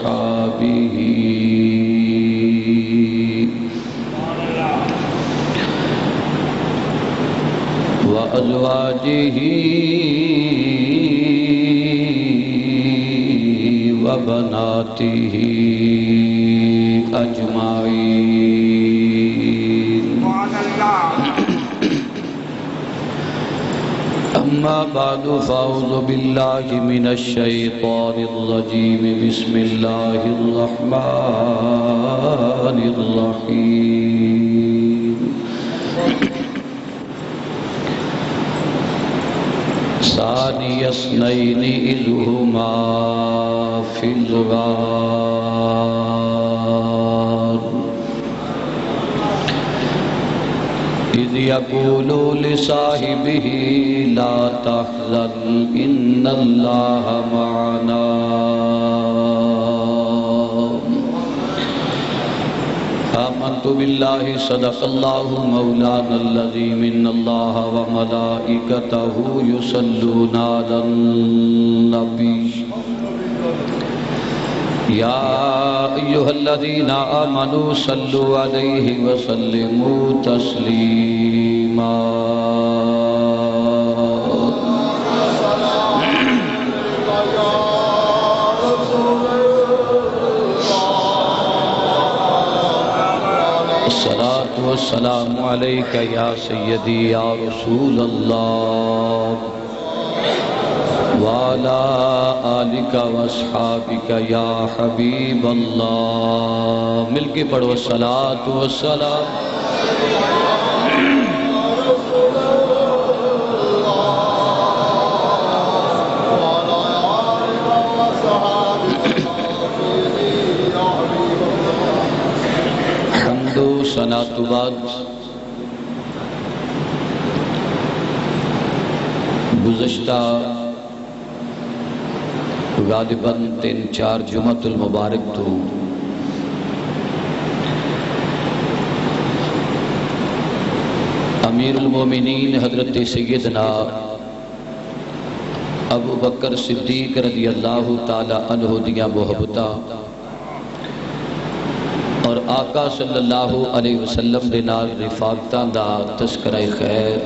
وأصحابه وأزواجه وبناته أجمعين. أما بعد فأعوذ بالله من الشيطان الرجيم. بسم الله الرحمن الرحيم. ثاني اثنين إذ هما في الغار إذ يقول لصاحبه لا تحزن إن الله معنا آمنت بالله صدق الله مولانا العظيم إن الله وملائكته يصلون على النبي يا أيها الذين آمنوا صلوا عليه وسلموا تسليما. الصلاة والسلام عليك يا سيدي يا رسول الله وعلى آلك واصحابك يا حبيب الله. مل کے پڑھو الصلاة والسلام. حمد و ثنا تو بعد گزشتہ غالباً 3-4 جمعۃ المبارک تو امیر المومنین حضرت سیدنا ابو بکر صدیق رضی اللہ تعالی عنہ دیا محبتہ اور آقا صلی اللہ علیہ وسلم دے نال رفاقتاں دا تذکرہ خیر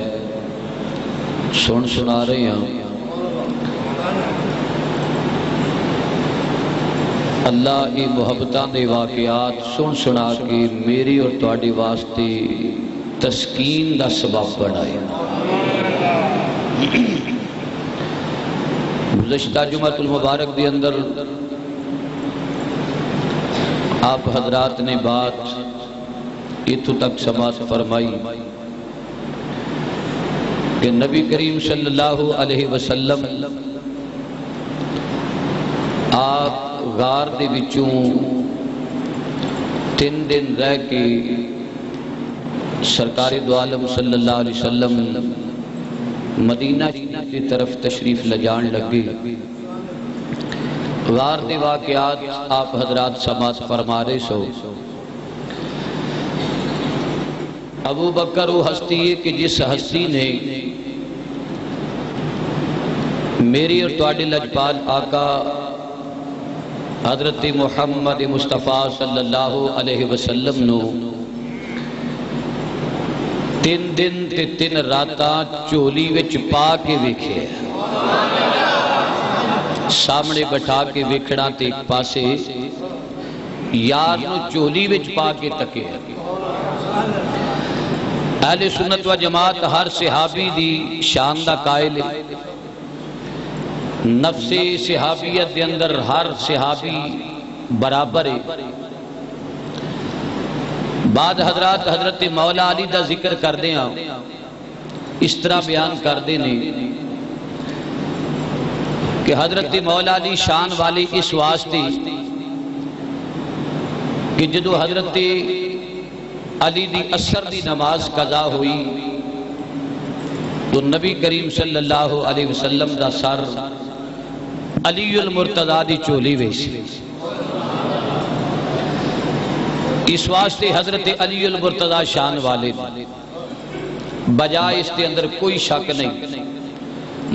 سنا رہے ہیں. اللہ یہ محبتاں دے واقعات سنا کے میری اور تواڈے واسطے تسکین دا سبب بنائے. گزشتہ جمعۃ المبارک دے اندر آپ حضرات نے بات اتھوں تک سماعت فرمائی کہ نبی کریم صلی اللہ علیہ وسلم آپ غار دے وچوں 3 دن رہ کے سرکار دو عالم صلی اللہ علیہ وسلم مدینہ کی طرف تشریف لجان لگے. غار دے واقعات آپ حضرات سماعت فرما رہے سو. ابو بکر وہ ہستی ہے کہ جس ہستی نے میری اور تواڈے لجپال آقا حضرت محمد مصطفیٰ صلی اللہ علیہ وسلم نو 3 دن تے 3 راتاں چولی وچ پا کے ویکھے. سامنے بٹھا کے ویکھنا تے ایک پاسے یار نو چولی وچ پا کے تکے. اہل سنت و جماعت ہر صحابی دی شان دا قائل ہے. نفس صحابیت دے اندر ہر صحابی برابر ہے. بعد حضرات حضرت مولا علی دا ذکر کر دیں اس طرح بیان کر دیں کہ حضرت مولا علی شان والی اس واسطے کہ جدو حضرت علی دی اثر دی نماز قضا ہوئی تو نبی کریم صلی اللہ علیہ وسلم دا سر علی المرتضی دی چولی ویسی. اس واسطے حضرت علی المرتضی شان والے بجائے اس کے اندر کوئی شک نہیں.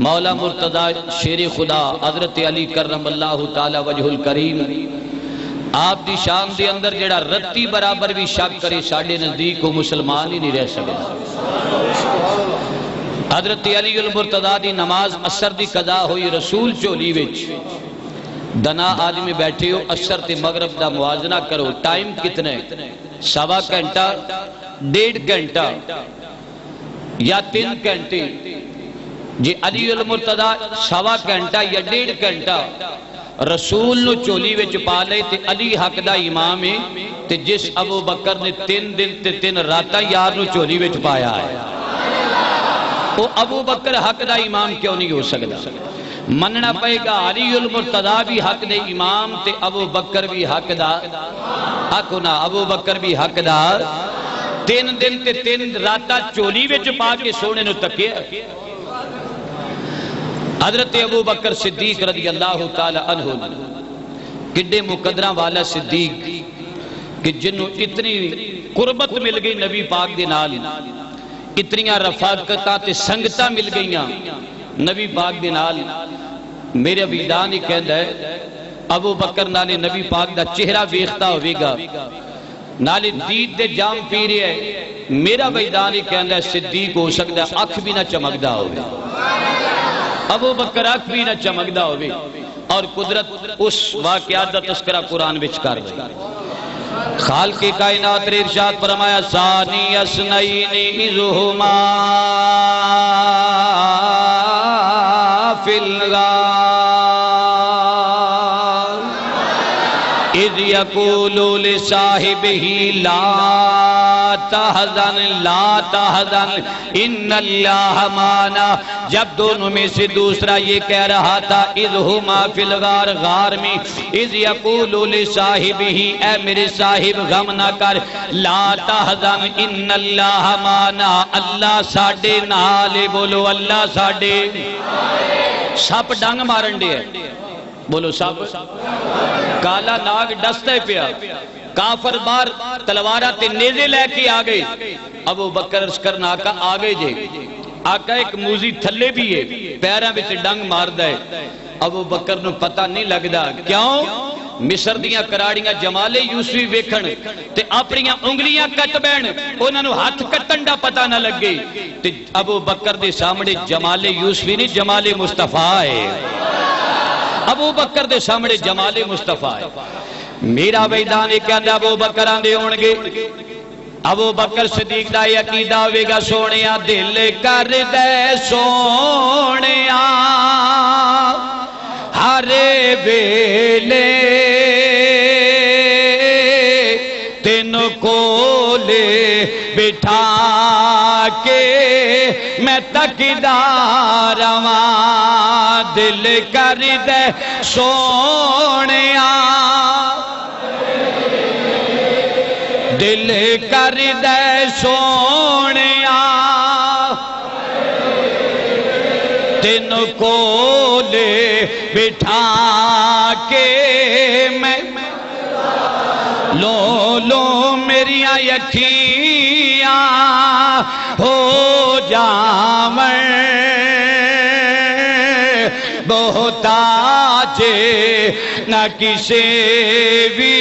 مولا مرتضی شیر خدا حضرت علی کرم اللہ تعالی وجہ الکریم آپ دی شان دے اندر جڑا رتی برابر بھی شک کرے ساڑھے نزدیک کو مسلمان ہی نہیں رہ سکتا۔ حضرت علی المرتضیٰ دی نماز عصر دی قضا ہوئی، رسول چولی وچ دنا آدمی بیٹھے ہو، عصر تے مغرب دا موازنہ کرو، ٹائم کتنے؟ سوا گھنٹہ، 1.5 گھنٹہ یا 3 گھنٹے؟ جی علی المرتضیٰ سوا گھنٹہ یا 1.5 گھنٹہ رسول نو چولی وچ پا لے تے علی حق دا امام ہے، تے جس ابو بکر نے 3 دن تے 3 راتاں یار نو چولی وچ پایا ہے، وہ ابو بکر حق دا امام کیوں نہیں ہو سکتا؟ مننا پائے گا علی المرتضیٰ بھی حق دے امام تے ابو بکر بھی حق دا حق ہونا، ابو بکر بھی حق دا 3 دن تے 3 راتاں چولی وچ پا کے سونے نو تکیا۔ حضرت ابو بکر صدیق رضی اللہ تعالی عنہ کڈے مقدرہ والا صدیق کہ جنہوں اتنی قربت مل گئی نبی پاک دے نال، اتنی رفاقتاں تے سنگتاں مل گئیاں نبی پاک دے نال۔ میرے ویدان ہی کہندہ ہے ابو بکر نالے نبی پاک دا چہرہ ویختہ ہوئے گا، نالے دید دے جام پی رہے ہے، میرا ویدان ہی کہندہ ہے صدیق ہو سکتا ہے اکھ بھی نہ چمکدہ ہوئے، ابو بکر اکھ بھی نہ چمکدہ ہوئے، اور قدرت اس واقعات دا تذکرہ قرآن وچ کر رہے۔ خالق کائنات نے ارشاد فرمایا ثانی اثنین ذہما فی الغار اذ یقول لصاحبہ لا تحزن ان اللہ معنا، جب دونوں میں سے دوسرا یہ کہہ رہا تھا اذ ہما فی الغار، غار میں، اذ یقول لصاحبہ اے میرے صاحب غم نہ کر، لا تحزن ان اللہ معنا، اللہ ساڈے نال، بولو اللہ ساڈے۔ سپ ڈنگ مارن دے ہے، بولو سپ، کالا ناگ ڈستے پیا، کافر بار تلوارہ تے نیزے لے کے آگئے، ابو بکر عرض کرنا آقا آگے جے، آقا ایک موزی تھلے بھی ہے، پیرہ بچ ڈنگ مار دائے، ابو بکر نو پتہ نہیں لگ دا، کیوں؟ مصر دیاں کراڑیاں جمال یوسفی ویکھن تے اپنیاں انگلیاں کٹ بین، انہاں نو ہاتھ کٹن دا پتہ نہ لگے، تے ابو بکر دے سامنے جمال یوسفی نہیں جمال مصطفیٰ ہے، ابو بکر دے سامنے جمال مصطفیٰ ہے۔ میرا ویدان ایک کہندہ ابو بکر آندے ہونگے، ابو بکر صدیق دا عقیدہ ہوئے گا سونیا دل کر دے سونیا ہر ویلے تین کو لے بٹھا کے میں تکدار رواں، دل کر دے سونیا دل کر دے سونیا تین کو لے بٹھا کے میں لو میریاں یکھیاں ہو جاویں بہتاج نہ کسے بھی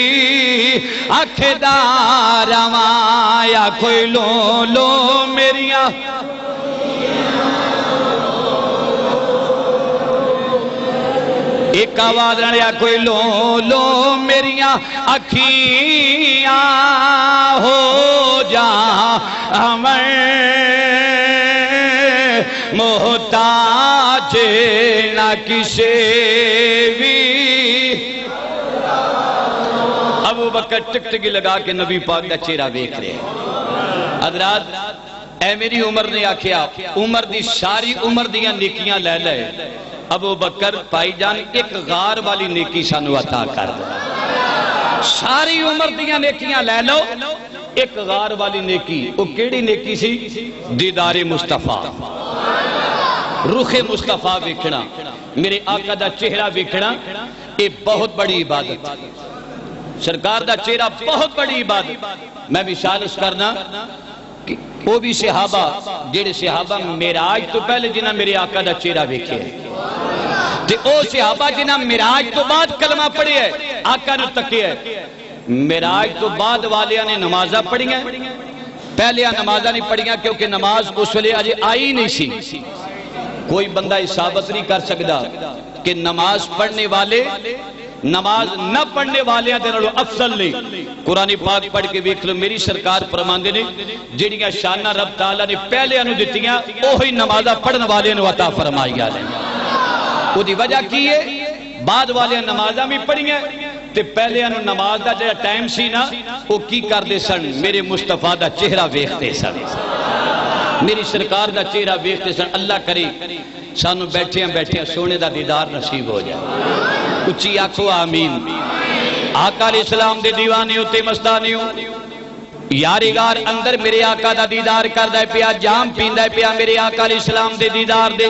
اکھدار رواں، کوئی لو میریاں ایک آواز رہا، کوئی لو میریاں اکھیاں ہو جا ہمیں محتاج نہ کسے بھی۔ ابو بکر ٹکٹکی لگا کے نبی پاک دا چہرہ دیکھ رہے ہیں۔ حضرات اے میری عمر نے آکھیا عمر دی ساری عمر دیاں نیکیاں لے لے، ابو بکر پائی جان ایک غار والی نیکی سانو عطا کر دے، ساری عمر دیاں نیکیاں لے لو، ایک غار والی نیکی، وہ کیڑی نیکی سی؟ دیدار مصطفیٰ، رخ مصطفیٰ ویکھنا، میرے آقا دا چہرہ ویکھنا، یہ بہت بڑی عبادت، سرکار دا چہرہ بہت بڑی عبادت۔ میں مثال اس کرنا کہ وہ بھی صحابہ جڑے صحابہ معراج تو پہلے جنہاں میرے آقا دا چہرہ ویکھے تے او صحابہ جنہاں معراج تو بعد کلمہ پڑھے ہے، آقا نو تکے ہے، معراج تو بعد والیاں نے نمازہ پڑھیاں، پہلے نمازہ نہیں پڑھیاں کیونکہ نماز اس ویلے اجے آئی نہیں سی۔ کوئی بندہ ثابت نہیں کر سکتا کہ نماز پڑھنے والے نماز نہ پڑھنے والے افضل نہیں۔ قرآن پاک پڑھ کے دیکھ لو، میری سرکار فرماندے نے جڑیاں شانہ رب تعالیٰ نے پہلے انہوں دتیاں اوہی نمازہ پڑھنے والے نے عطا فرمائی آ جائیں۔ وہ دی وجہ کی ہے بعد والے نمازہ بھی پڑھیاں تے پہلے انہوں نماز دا جڑا ٹائم سی نا وہ کی کر دے سن، میرے مصطفیٰ دا چہرہ ویکھتے سن، میری سرکار دا چہرہ ویکھتے سن۔ اللہ کرے سانو بیٹھیاں بیٹھیاں سونے دا دیدار نصیب ہو جائے، اچھی آکھو آمین۔ آقا علیہ السلام دے دیوانے ہوتے مستانے ہو، یاریگار اندر میرے آقا دا دیدار کر دائے پیا، جام پیندہ پیا میرے آقا علیہ السلام دے دیدار دے،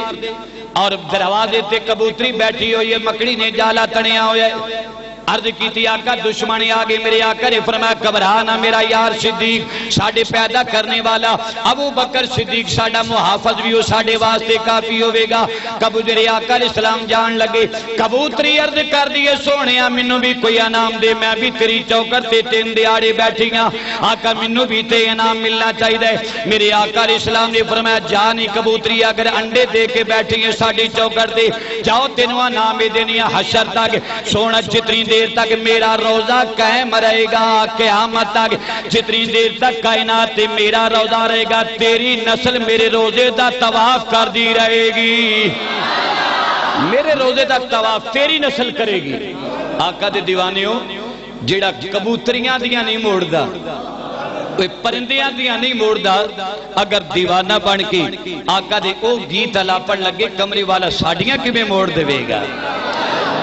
اور دروازے تے کبوتری بیٹھی ہوئی ہے، مکڑی نے جالا تنیا ہویا ہے۔ عرض کی تھی آقا دشمنی آگے، میرے آقا نے فرمایا گھبرانا میرا یار صدیق ساڑھے پیدا کرنے والا ابو بکر صدیق ساڑھا محافظ بھی ہو ساڑھے واسطے کافی ہوئے گا۔ کبوتری آقا علیہ السلام جان لگے، کبوتری عرض کر دیئے سونیا منو بھی کوئی انام دے، میں بھی تیری چوکر تے تین دیاڑے بیٹھی گا، آقا منو بھی تے انام ملنا چاہی دے۔ میرے آقا علیہ السلام نے فرمایا جانی کبوتری اگر انڈے دے کے بیٹھی ہیں ساڑھی چوکر دے، جاؤ تینوہ نامے دینیا حشر تک سونا جتنی دیر تک میرا روزہ قائم رہے گا، قیامت تک جتنی دیر تک کائنات میرا روزہ رہے گا، تیری نسل میرے روزے دا طواف کر دی رہے گی، میرے روزے دا طواف تیری نسل کرے گی۔ آقا دے دیوانے ہو جیڑا کبوتریاں دیاں نہیں موڑ دا، پرندیاں دیاں نہیں موڑ دا، اگر دیوانہ بن کے آقا دے او گیت الاپن لگے کمرے والا ساڑیاں کی میں موڑ دے گا۔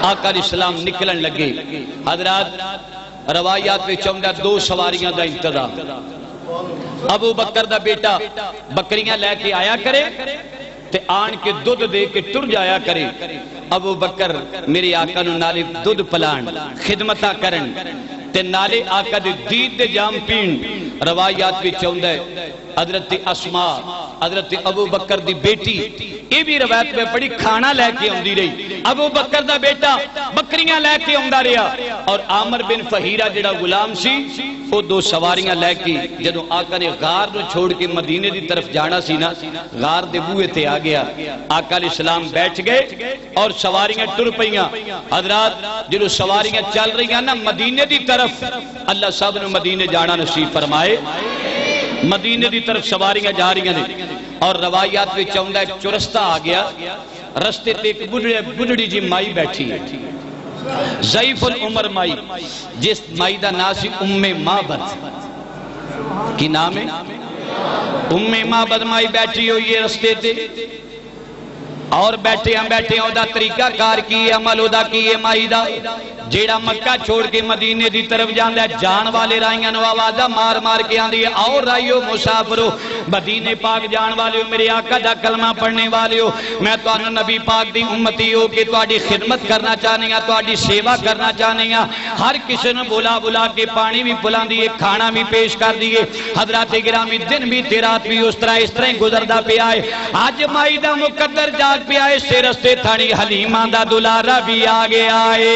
آقا علیہ السلام نکلن لگے، حضرات روایات پہ چوندہ دو سواریاں دا انتظام، ابو بکر دا بیٹا بکریاں لے کے آیا کرے تے آن کے دودھ دے کے ٹر جایا کرے، ابو بکر میری آقا نو نالے دودھ پلان خدمتہ کرن تے نالے آقا دے دید دے جام پین۔ روایات پہ چوندہ حضرت اسماء حضرت ابو بکر دی بیٹی یہ بھی روایت میں پڑی کھانا لے کے ہوندی رہی، ابو بکر دا بیٹا بکریاں لے کے ہوندہ رہا، اور عامر بن فہیرہ جڑا غلام سی وہ دو سواریاں لے کے جدو آقا نے غار نو چھوڑ کے مدینے دی طرف جانا سی نا، غار دے بوئے تے آ گیا، آقا علیہ السلام بیٹھ گئے اور سواریاں ٹر پئیاں۔ حضرات جدو سواریاں چل رہی ہیں نا مدینے دی طرف، اللہ صاحب نے مدینے جانا نصیب فرمائے، مدینے دی طرف سواریاں جا رہی ہیں، اور روایات میں چاہندہ ایک چرستہ آ گیا، رستے تے ایک بڑھڑی جی مائی بیٹھی ہے، ضعیف العمر مائی، جس مائی دا ناسی ام معبد کی نام ہے، ام معبد مائی بیٹھی ہوئی ہے رستے تے، اور بیٹھے ہم بیٹھے ہوں دا طریقہ کار کی عمل ہو دا کی مائی دا جیڑا مکہ چھوڑ کے مدینے دی طرف جاندہ ہے، جان والے رائیاں نو آوازہ مار مار کے آندھی ہے، اور رائیو مسافرو مدینے پاک جان والے ہو، میرے آقا دا کلمہ پڑھنے والے ہو، میں تو انہوں نبی پاک دی امتی ہو کہ تو آڈی خدمت کرنا چاہنے گا، تو آڈی سیوا کرنا چاہنے گا، ہر کسی نے بلا بلا کے پانی بھی پلان دیئے، کھانا بھی پیش کر دیئے۔ حضرات گرامی دن بھی تیرات بھی اس طرح گزردہ پہ آئے، آج مائی دا مقدر جاگ پہ آئے، سے رستے تھانی حلیمہ دا دلارہ بھی آگے آئے،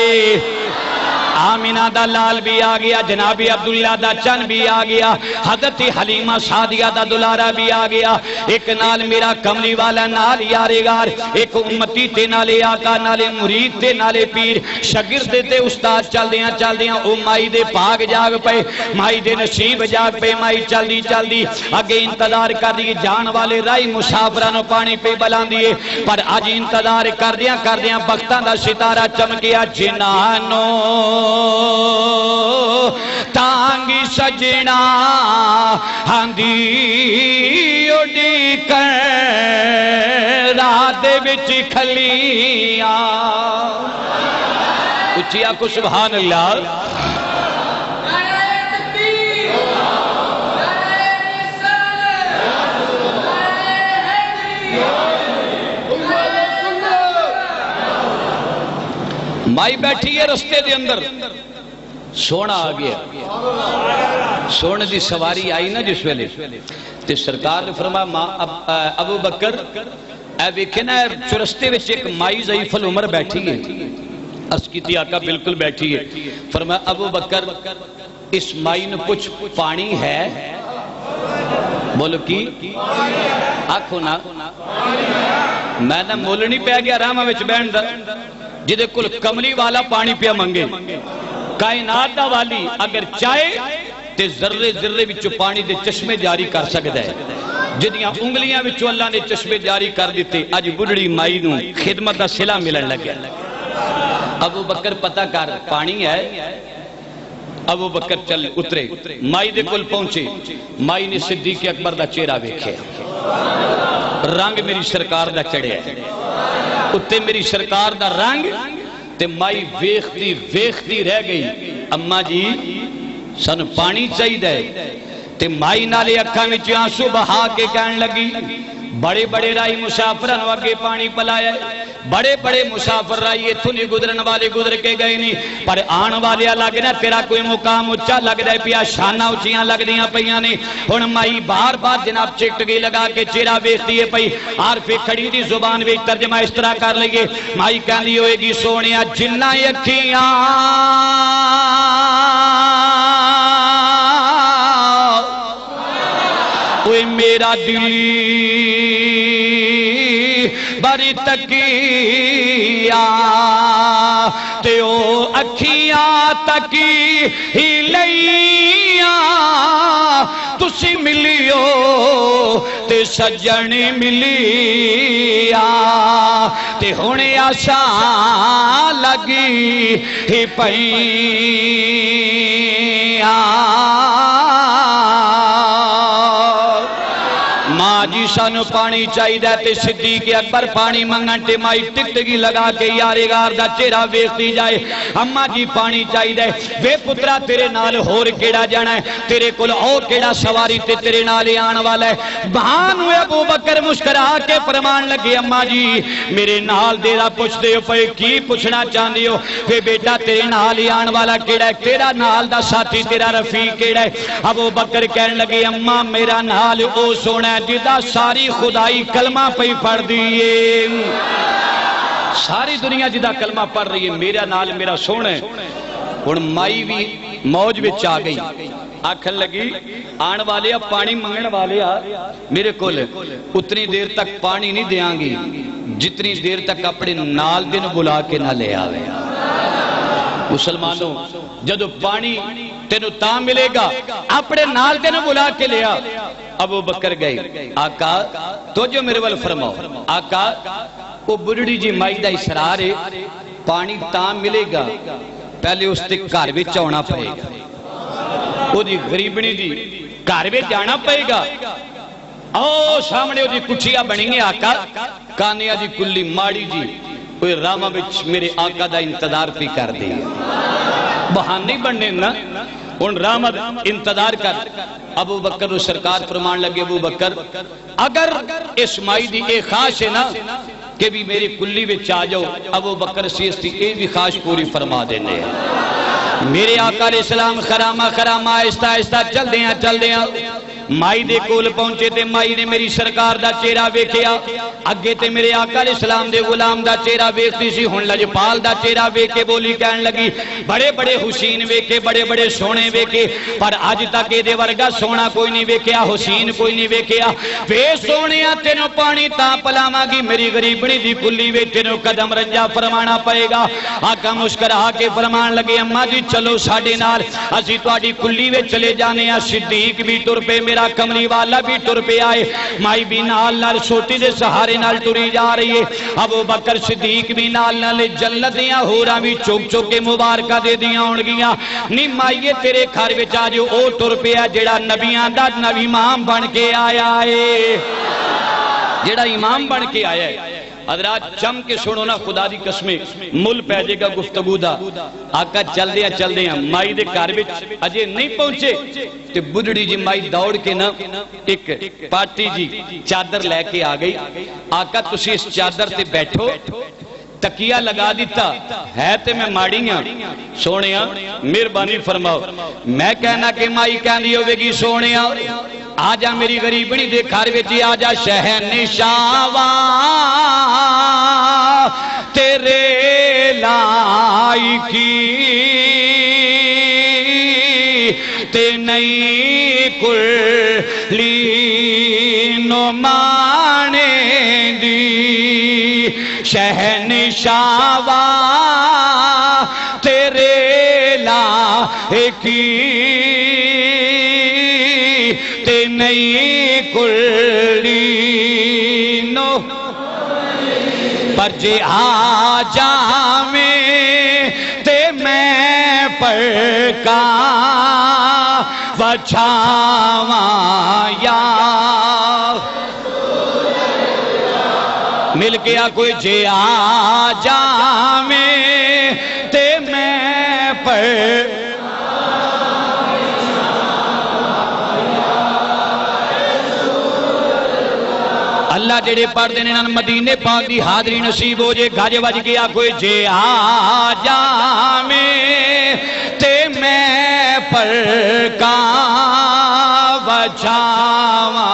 آمینہ دا لال بھی آگیا، جناب عبداللہ دا چن بھی آگیا، حضرت حلیمہ سعدیہ دا دلارہ بھی آگیا، ایک نال میرا کملی والا نال یارگار، ایک امتی تے نالے آقا نالے مرید تے نالے پیر شگرد تے استاد چل دیاں او مائی دے پاک جاگ پہ، مائی دے نصیب جاگ پہ، مائی چل دی اگے انتظار کر دی، جان والے رائی مسافرانو پانی پہ بلان دیئے، پر آج انتظار کر دیاں بختان دا ستارہ چمکیا، جنانو تانگی سجنا ہاندی اڈی کر رات بچ کھلیاں، اچھیا کو سبحان اللہ۔ مائی بیٹھی ہے رستے دے اندر، سونا آ گیا، سونے دی سواری آئی نا جس ویلے تے سرکار نے فرمایا ابو بکر اے ویکھے نا چرستے وچ ایک مائی ضعیف العمر بیٹھی ہے، عرض کی تھی آقا بالکل بیٹھی ہے، فرمایا ابو بکر اس مائی نو پوچھ پانی ہے؟ بولو کی آکھو نا میں نہ مول نہیں پہ گیا رامہ وچ بین دا جدے کل کملی والا پانی پیا منگے کائنات دا والی اگر چاہے تے ذرے ذرے وچو پانی دے چشمے جاری کر سکتا ہے جدیاں انگلیاں وچو اللہ نے چشمے جاری کر دیتے آج بڑھڑی مائی نو خدمت دا صلہ ملن لگیا ابو بکر پتہ کر پانی ہے ابو بکر چل اترے مائی دے کل پہنچے مائی نے صدیق اکبر دا چہرہ ویکھے رنگ میری سرکار دا چڑھے اتے میری سرکار دا رنگ تے مائی ویختی رہ گئی اماں جی سن پانی چاہی دے تے مائی نالے اکھاں وچ آنسو بہا کے کہن لگی بڑے بڑے رائی مسافران وگے پانی پلایا بڑے بڑے مسافر رائی اتھو نہیں گزرن والے گزر کے گئے نہیں پر آن والے لگنا تیرا کوئی مقام اچھا لگ رہا ہے پیا شانہ اچھیاں لگ دیاں پہیاں نے ہن مائی بار بار جناب چکٹگی لگا کے چہرہ ویکھتی ہے پئی عارف کھڑی دی زبان وچ ترجمہ اس طرح کر لئیے مائی کہندی ہوئے گی سونیا جنہ اکھیاں اوے میرا دل بڑی تکیا تے او اکھیاں تکی ہی لیاں تسی ملیو تے سجن ملیا تے ہونے آشاں لگی ہی پئیاں ماں جی سانو پانی چاہی دے تے صدیق اکبر پانی منگن تے مائی ٹکٹگی لگا کے یارگار دا چہرہ ویکھتی جائے اماں جی پانی چاہی دے وے پترا تیرے نال ہور کیڑا جانا ہے تیرے کل او کیڑا سواری تے تیرے نال آن والا ہے بہان ہوئے ابو بکر مسکرا کے فرمان لگے اماں جی میرے نال دیرا پوچھ دے ہو پے کی پوچھنا چاہندے ہو وے بیٹا تیرے نال آن والا کیڑا ہے تیرا نال دا ساتھی تیرا رفیق کیڑا ہے ابو بکر کہنے لگے اماں میرا نال او سونا ہے جدا ساری خدائی کلمہ پہ پڑھ دیئے ساری دنیا جدا کلمہ پڑھ رہی ہے میرا نال میرا سونا ہے اور مائی بھی موج بچ آ گئی آکھن لگی آن والے پانی منگن والے میرے کول اتنی دیر تک پانی نہیں دیاں گی جتنی دیر تک اپنے نال دن بلا کے نہ لے آوے مسلمانوں جدو پانی تینو تا ملے گا اپنے نال دن بلا کے لیا ابو بکر گئے آقا تو جو میرے وال فرماؤ آقا وہ بڑھڑی جی مائی دا اسرار ہے پانی تا ملے گا پہلے اس تے گھر وچ آنا پئے گا وہ دی غریبنی دی گھر وچ جانا پئے گا او سامنے وہ دی کچھیا بنیں گے آقا کانیا دی کلی ماڑی جی وہ رامہ وچ میرے آقا دا انتظار پی کر دے بہانے بننے نا ان رامد انتظار کر ابو بکر سرکار فرمان لگے ابو بکر اگر اس مائی دی ایک خواہش ہے نا کہ بھی میری کلی وچ آ جاؤ ابو بکر سیستی ایک بھی خواہش پوری فرما دینے میرے آقا علیہ السلام خرامہ آہستہ آہستہ چل دیاں مائی دے کول پہنچے تے مائی نے میری سرکار دا چہرہ ویکھیا اگے تے میرے آقا علیہ السلام دے غلام دا چہرہ ویکھتی سی ہن لجپال دا چہرہ ویکھے بولی کہن لگی بڑے بڑے حسین ویکھے بڑے بڑے سونے ویکھے پر اج تک اے دے ورگا سونا کوئی نہیں ویکھیا حسین کوئی نہیں ویکھیا وے سونیا تینو پانی تا پلاواں گی میری غریبنی دی کلی وچ تینو قدم رنجا فرمانا پئے گا آقا مسکرا کے فرمان لگے اماں جی چلو ساڈے نال اسی تہاڈی کلی وچ چلے جانے ہاں صدیق بھی ٹر پے میرا کملی والا بھی ٹر پہ آئے مائی بھی نال سوٹی دے سہارے نال ٹری جا رہی ہے ابو بکر صدیق بھی نال جنت دیاں ہوراں بھی چوک چوک کے مبارکہ دے دیاں ہون گیاں نی مائیے تیرے گھر وچ آ جو او ٹر پہ ہے جڑا نبیاں دا نبی امام بن کے آیا ہے جڑا امام بن کے آیا ہے حضرات چم کے سنو نا خدا دی قسمیں مل پیجے گا گفتگو دا آقا چل دیا مائی دے گھر وچ اجے نہیں پہنچے تے بڑھڑی جی مائی دوڑ کے نا ایک پارٹی جی چادر لے کے آ گئی آقا تسی اس چادر تے بیٹھو تکیہ لگا دیتا ہے تے میں ماڑیاں سونیا مہربانی فرماؤ میں کہنا کہ مائی کہندی ہوے گی سونیا آجا میری غریبنی دے گھر وچ آجا شہنشاواں تیرے لائی کی تے نہیں کلی نمانے دی شہنشاہ تیرے لائقی تے نہیں کلی نو پر جے آ جاویں تے میں پڑکا وچھاواں یا مل گیا کوئی جے آ جاویں تے میں پڑکا اللہ جڑے پڑھ دینے نا مدینے پاک دی حاضری نصیب ہو جے گھاجے وج گیا کوئی جے آ جاویں تے میں پڑکا وچھاواں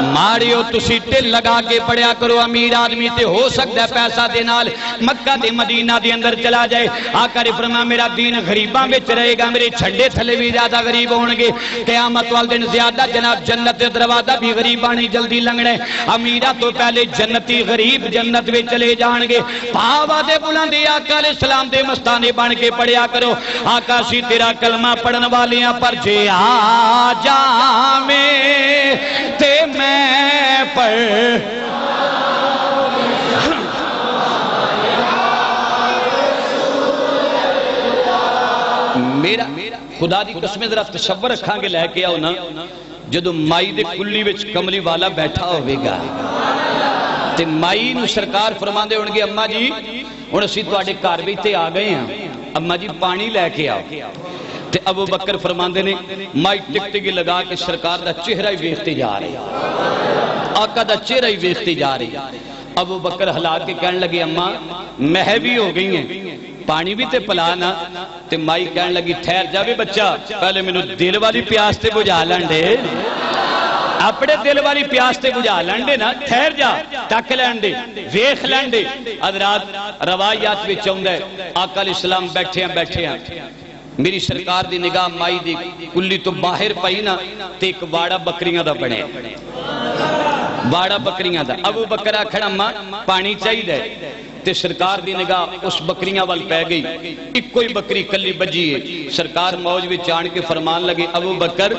ماریو تسی دل لگا کے پڑھیا کرو امیر آدمی تے ہو سکتا ہے پیسہ دے نال مکہ دے مدینہ دے اندر چلا جائے آقا نے فرمایا میرا دین غریباں وچ رہے گا میرے چھڑے تھلے بھی زیادہ غریب ہونگے قیامت والے دن زیادہ جناب جنت دے دروازہ بھی غریبانی جلدی لنگنے امیرہ تو پہلے جنتی غریب جنت وچ چلے جانگے پاوا دے بلندی آقا علیہ السلام دے مستانے بن کے پڑھیا کرو آقا سی تیرا کلمہ پڑھن والیاں پر جے آ جاویں تے میں پر میرا خدا دی قسم ذرا تصور رکھاں گے لے کے آؤ نا جدو مائی دے کلی وچ کملی والا بیٹھا ہوئے گا تے مائی نو سرکار فرماندے ہونگے اماں جی ہن اسی تواڈے گھر وچ تے آ گئے ہیں اماں جی پانی لے کے آؤ تے ابو بکر فرماندے نے مائی ٹکٹگی لگا کے سرکار دا چہرہ ہی ویکھتے جا رہے آقا دا چہرہ ہی ویکھتے جا رہے ابو بکر ہلا کے کہنے لگے اماں مہوی ہو گئی ہیں پانی بھی تے پلانا تے مائی کہنے لگی ٹھہر جاوے بچہ پہلے میں دل والی پیاس تے بجھا لنڈے اپنے دل والی پیاس تے بجھا لنڈے نا ٹھہر جا تک لنڈے ویکھ لنڈے حضرات روایات وچ آوندا ہے آقا علیہ السلام بیٹھے ہیں میری سرکار دی نگاہ مائی دی کلی تو باہر پئی نا تے ایک واڑا بکریاں دا بنے واڑا بکریاں دا ابو بکر آکھنا ماں پانی چاہی دے تے سرکار دی نگاہ اس بکریاں وال پہ گئی ایک کوئی بکری کلی بجی ہے سرکار موج وچ آن کے فرمان لگے ابو بکر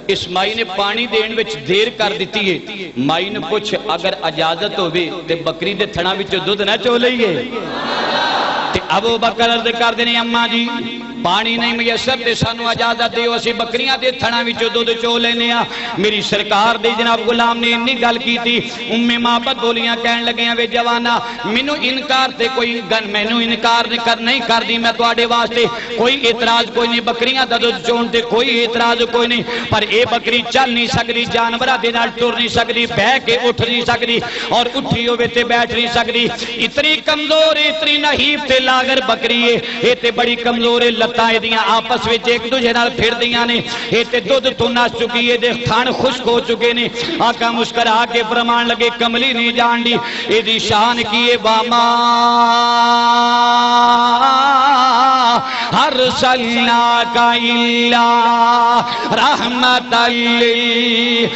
اس مائی نے پانی دین وچ دیر کر دیتی ہے مائی نے پوچھ اگر اجازت ہوئے تے بکری دے تھنا وچ دودھ نہ چو لئیے تے ابو بکر عرض کر دینے اماں جی پانی نہیں میسر تے سانو اجازت دیو اسی بکریاں دے تھنا وچ دودھ چو لینے میری سرکار دے جناب غلام نے انی گل کی تھی محبت بولیاں کہن لگے وے جوانا مینوں انکار تے کوئی گن مینوں انکار نہیں کر دی میں تواڈے واسطے کوئی اعتراض کوئی نہیں بکریاں دا دودھ چون تے کوئی اعتراض کوئی نہیں پر اے بکری چل نہیں سکدی جانوراں دے نال ٹر نہیں سکدی بہ کے اٹھ نہیں سکدی اور اٹھی ہوے تے بیٹھ نہیں سکدی اتنی کمزور اتنی نحیف تے لاغر بکری ہے اے تے بڑی کمزور ہے لتاں دیاں آپس وچ ایک دوجے نال پھر دیاں نے اے تے دودھ تو نس چکی ہے دے تھان خشک ہو چکے نے آقا مسکرا کے فرمان لگے کملی نہیں جان دی اے دی شان کیے باما ارسلناک الا رحمت للعالمین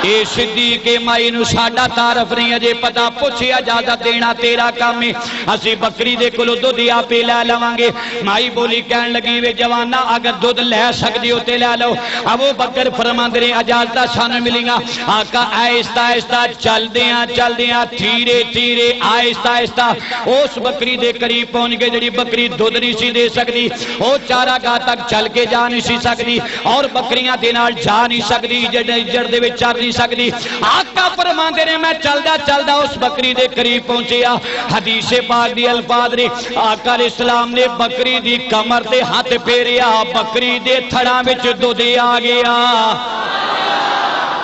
اے صدیق مائی نو ساڈا تعارف نہیں اجے پتہ پوچھے اجازت دینا تیرا کام ہے اسی بکری دے کولو دودھ آپ لے لواਂਗੇ مائی بولی کہن لگی وے جوانا اگر دودھ لے سکدی ہو تے لے لو ابو بکر فرماندے نے اجازت سانو ملیاں آقا آہستہ آہستہ چل دیاں دھیرے دھیرے آہستہ آہستہ اس بکری دے قریب پہنچ گئے جڑی بکری دودھ نہیں سی دے سکدی او چارہ گاہ تک چل کے جا نہیں سی سکدی اور بکریاں دے نال جا نہیں سکدی جڑ دے وچ چر نہیں سکدی آقا فرماندے نے میں چلدا اس بکری دے قریب پہنچیا حدیث پاک دی الفاظ نے آقا علیہ السلام نے بکری دی کمر تے ہاتھ پھیریا بکری دے تھڑاں وچ دودھ آ گیا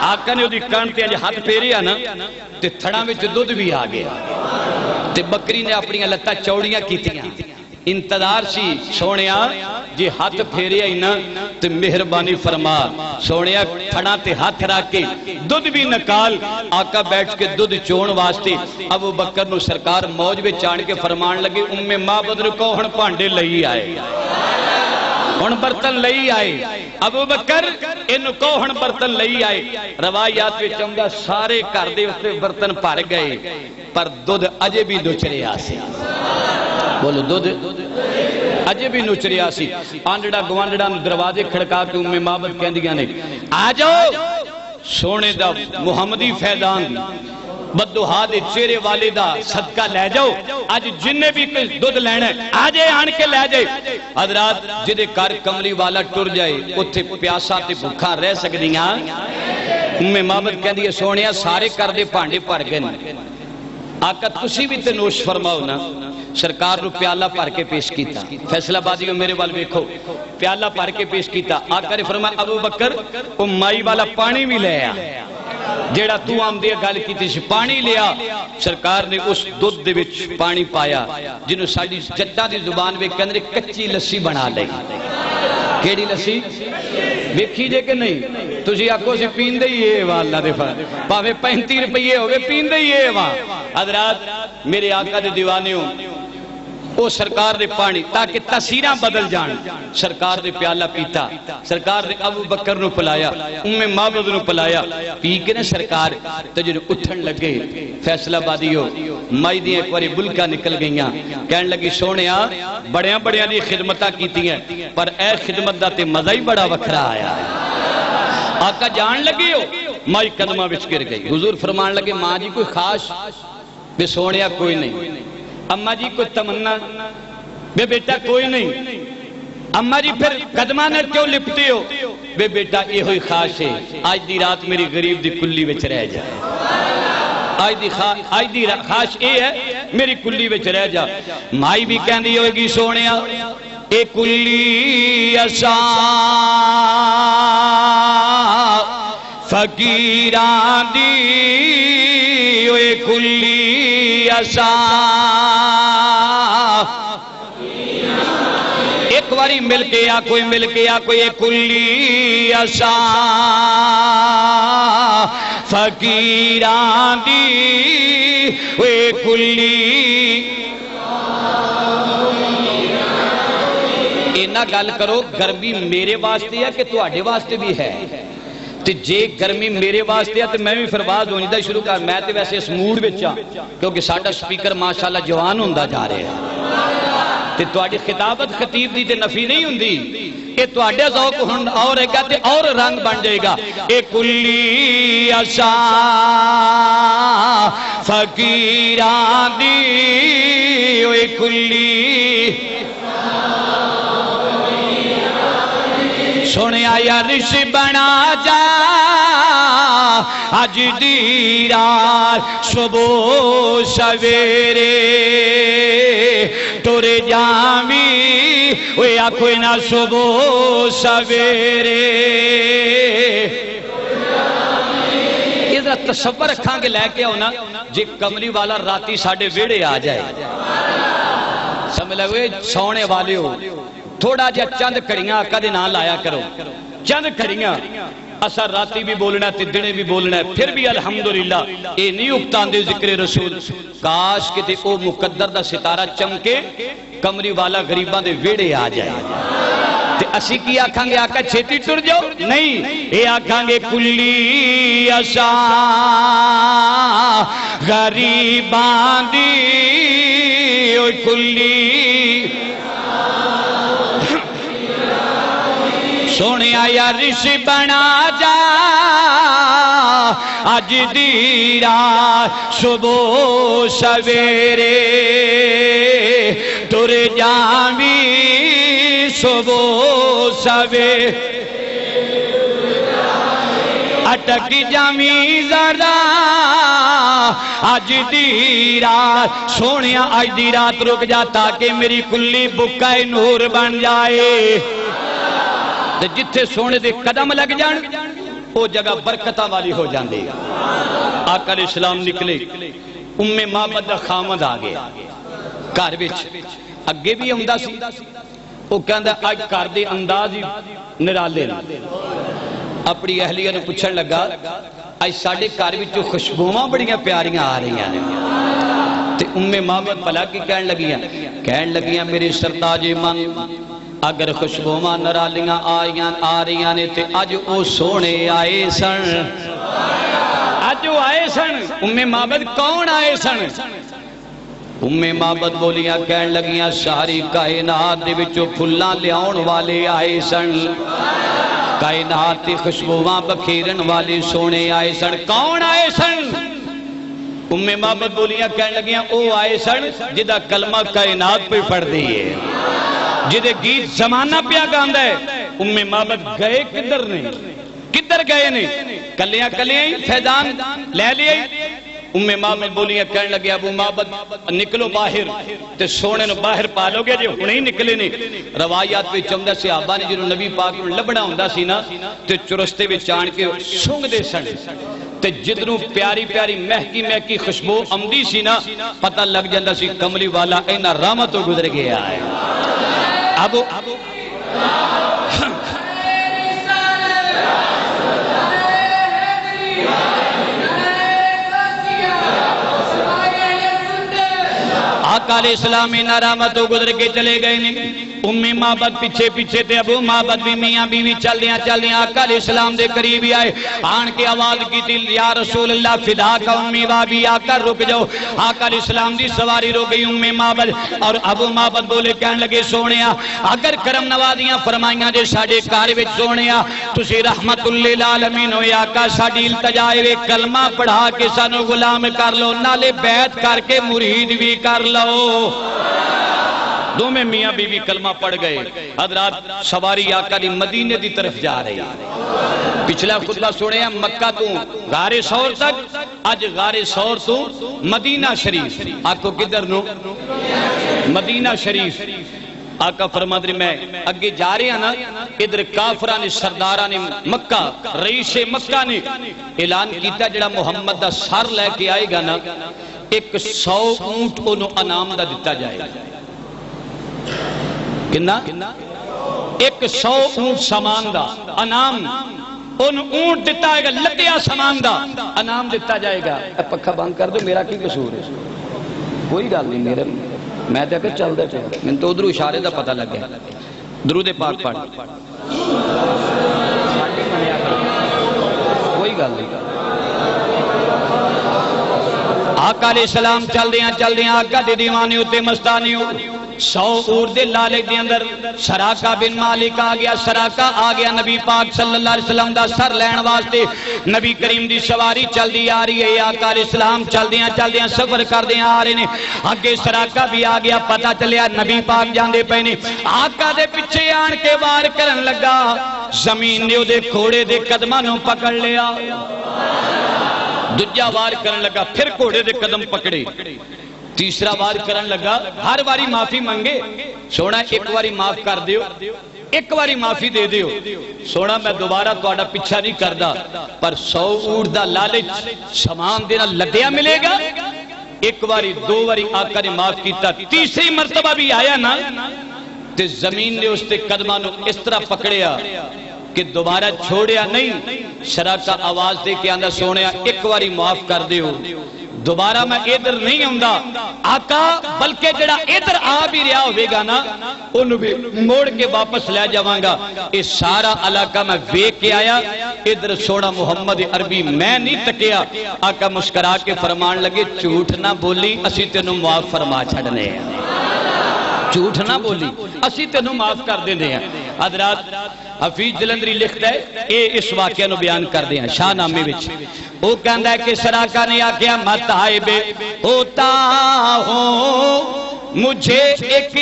آقا نے دی کان تے ہاتھ پھیریا نا تے تھڑاں وچ دودھ بھی آ گیا تے بکری نے اپنی لتاں چوڑیاں کیتیاں انتظار سی سونیا جی ہاتھ پھیریا ہی نا تو مہربانی فرما سونیا تھڑا تے ہاتھ رکھ کے دودھ بھی نکال آقا بیٹھ کے دودھ چون واسطے ابو بکر نو سرکار موج میں چان کے فرمان لگے معبد رکو ہن پانڈے لئی آئے ہن برتن لئی آئے ابو بکر انہوں کو ہن برتن لئی آئے روایات میں چونگا سارے کر دے اس میں برتن پار گئے پر دودھ اجے بھی نچرے آسی بولو دودھ اجے بھی نچرے آسی آنڈڑا گوانڈڑا دروازے کھڑکا کے معبد کہندیاں نے آ جاؤ سونے دا محمدی فیضان بدوہا دے چہرے والے دا صدقہ لے جاؤ آج جننے بھی کچھ دودھ لینا ہے آجے آن کے لے جائے حضرات جدے کار کملی والا ٹر جائے اتھے پیاسا تے بھکھا رہ سکدیاں معبد کہندی ہے سونیا سارے کر دے پانڈے پڑ گئے آقا تسی بھی تے نوش فرماؤ نا سرکار رو پیالہ پار کے پیش کیتا فیصلہ بازیوں میرے وال بیکھو پیالہ پار کے پیش کیتا آقا نے فرمایا ابو بکر او مائی والا پانی بھی لے آیا جیڑا تو آم دیا گال کی تیش پانی لیا سرکار نے اس دودھ دے وچ پانی پایا جنہوں ساڑی جدہ دی زبان میں کہنے کچی لسی بنا لئی کیڑی لسی دیکھی جے کہ نہیں تجھے آکو سے پین دے یہ وہاں اللہ دے فا پاوے 35 روپیے ہوئے پین دے یہ وہاں حضرات میرے آقا دے دیوانے ہوں وہ سرکار نے پانی تاکہ تاثیرہ بدل جان سرکار نے پیالہ پیتا سرکار نے ابو بکر نو پلایا معبد نو پلایا پی کے نے سرکار تجھے اٹھن لگے فیصلہ بادیو مائی دی ایک باری بلکہ نکل گئیاں کہنے لگی سونیا بڑیاں بڑیاں دی خدمتہ کیتی ہیں پر اے خدمت دا تے مزہ ہی بڑا وکھرا آیا ہے آقا جان لگی ہو مائی قدمہ بچ گر گئی حضور فرمان لگے ماں جی کوئی خاص بے سونیا کوئی نہیں اماں جی کوئی تمنا بے بیٹا کوئی نہیں اماں جی پھر قدمہ نے کیوں لپتے ہو بے بیٹا یہ ہوئی خواہش ہے آج دی رات میری غریب دی کلی وچ رہ جائے آج دی خواہش یہ ہے میری کلی وچ رہ جا مائی بھی کہندی ہوئے گی سونیا اے کلی اسا فقیران دی اے کلی اسا ایک واری مل کے یا کوئی اے کلی اسا فقیران دی اے کلی اینا گال کرو گرمی میرے واسطے ہے کہ تو آڈے واسطے بھی ہے تو جے گرمی میرے واسطے ہے تو میں بھی فرباد ہونی دا شروع کر میں تے ویسے اس موڈ بچا کیونکہ ساڑھا سپیکر ماشاءاللہ جوان ہوندہ جا رہے ہیں تو آڈی خطابت خطیب دی تے نفی نہیں ہوندی اے تو آڈے ذوق ہون اور ہے کہتے اور رنگ بن جائے گا اے کلی اسا فقیران دی اے کلی سونے آیا رش بنا جا آج دی رات صبح سویرے ٹور جامی وے آکھوئی نا صبح سویرے یہ ذرا تصور رکھاں کے لے کے ہونا جی کمری والا راتی ساڑھے ویڑے آ جائے سمجھ لگوئے سونے والے ہو تھوڑا جا چند کڑیاں کدے نہ لایا کرو چند کڑیاں اثر راتی بھی بولنا ہے تدنے بھی بولنا ہے پھر بھی الحمدللہ اے نہیں اکتان دے ذکر رسول کاش کہ تے او مقدر دا ستارہ چمکے کمری والا غریبان دے ویڑے آ جائے تے اسی کی آکھاں گے آقا چھیتی ٹر جاؤ نہیں اے آکھاں گے کلی اسا غریبان دی اوہ کلی سونے آیا رش بنا جا آج دی رات صبح سویرے ٹر جامی صبح سویرے اٹک جامی ذرا آج دی رات سونیا آج دی رات رک جا تاکہ میری کلی بکائے نور بن جائے جتھے سونے دے قدم لگ جان وہ جگہ برکتہ والی ہو جان دے آقا علیہ السلام نکلے معبد دا خامد آگے گھر وچ اگے بھی آندا سی وہ کہندا اج گھر دے انداز ہی نرالے اپنی اہلیہ نے پوچھن لگا اج ساڈے گھر وچوں خوشبوواں بڑیاں پیاریاں آ رہی ہیں تے معبد بھلا کی کہن لگیاں میرے سرتاج من اگر خوشبوواں نرالیاں آ رہی نے تے اج او سونے آئے سن اج وہ آئے سن معبد کون آئے سن معبد بولیاں کہن لگیاں ساری کائنات دے وچوں پھلاں لیاؤن والے آئے سن کائنات تے خوشبوواں بکھیرن والے سونے آئے سن کون آئے سن معبد بولیاں کہن لگیاں او آئے سن جدہ کلمہ کائنات پہ پڑھ دی ہے جدے گیت زمانہ پیا گاندہ ہے معبد گئے کدھر گئے نہیں کلیاں فیضان لے لیے معبد بولیاں کہن لگے ابو معبد نکلو باہر تے سونے نو باہر پالو گے جو ہنے ہی نکلے نہیں روایات پہ چمدہ صحابہ نے جنہوں نبی پاک میں لبڑا ہوندہ سی نا تے چرستے میں چان کے سنگ دے سن تے جتنوں پیاری پیاری مہکی خوشبو امدی سی نا پتہ لگ جاندہ سی کملی والا اینا رحمتوں گزر گیا ہے ابو آقا علیہ السلام انہا رحمتوں گزر کے چلے گئے نہیں معبد پیچھے تے ابو معبد بھی میاں بیوی چل دیا آقا علیہ السلام دے قریب ہی آئے آن کے آواز کی تھی یا رسول اللہ فدا کا بابی آقا رک جاؤ آقا علیہ السلام دی سواری رو گئی معبد اور ابو معبد بولے کہن لگے سونیا اگر کرم نوازیاں فرمائیاں جے ساڑے کار وچ سونیا تسی رحمت للعالمین ہوئے آقا ساڑی التجائے وے کلمہ پڑھا کے سانو غلام کر لو نالے بیعت کر کے مرید بھی کر لو دو میں میاں بی بی کلمہ پڑھ گئے حضرات سواری آقا دی مدینے دی طرف جا رہی پچھلا خطبہ سوڑے ہیں مکہ تو غار سور تک آج غار سور تو مدینہ شریف آقا کدھر نو مدینہ شریف آقا فرماد رہی میں اگے جا رہے ہیں نا ادھر کافران سرداران مکہ رئیس مکہ نے اعلان کیتا جڑا محمد دا سر لے کے آئے گا نا 100 اونٹ انہوں انام دا دیتا جائے گا کنا 100 اونٹ سامان دا انام ان اونٹ دیتا ہے گا لدیا سامان دا انام دیتا جائے گا پکھا بند کر دو میرا کی قصور ہے کوئی گل نہیں میرے میں تے کہ چل دے میں تو ادھر اشارے دا پتہ لگ گیا درود پاک پڑھ کوئی گل نہیں آقا علیہ السلام چل دیاں آقا دی دیوانی ہوتے مستانی ہو 100 اونٹ دے لالے دے اندر سراقہ بن مالک آ گیا سراقہ آ گیا نبی پاک صلی اللہ علیہ وسلم دا سر لین واسطے نبی کریم دی سواری چل دی آ رہی ہے آقا علیہ السلام چل دیاں سفر کر دیاں آ رہے نے آگے سراقہ بھی آ گیا پتہ چلیا نبی پاک جاندے پہنے آقا دے پچھے آن کے وار کرن لگا زمین نے دے کھوڑے دے قدمانوں پکڑ لیا دجا وار کرن لگا پھر کوڑے دے قدم پکڑے تیسرا وار کرن لگا ہر واری معافی منگے سونا ایک واری معاف کر دیو ایک واری معافی دے دیو سونا میں دوبارہ توڑا پیچھا نہیں کردہ پر 100 اونٹ دا لالچ سامان دینا لدیا ملے گا ایک واری دو واری آقا نے معاف کیتا تیسری مرتبہ بھی آیا نا تے زمین نے اس تے قدمانوں اس طرح پکڑیا کہ دوبارہ چھوڑیا نہیں سراقہ آواز دے کے آندہ سونیا ایک واری معاف کر دیو دوبارہ میں ادھر نہیں آندہ آقا بلکہ جڑا ادھر آ بھی رہا ہوئے گا نا انہوں بھی موڑ کے واپس لے جاؤں گا اس سارا علاقہ میں ویک کے آیا ادھر سوڑا محمد عربی میں نہیں تکیا آقا مسکرا کے فرمان لگے جھوٹ نہ بولی اسی تینوں معاف فرما چھڑنے ہیں جھوٹ نہ بولی اسی تینوں معاف کر دینے ہیں حضرات حفیظ جلندری لکھتا ہے اے اس واقعہ نو بیان کر دیا شاہ نامی وچ وہ کہندا ہے کہ سراقہ نے آکیا متائب ہوتا ہوں مجھے ایک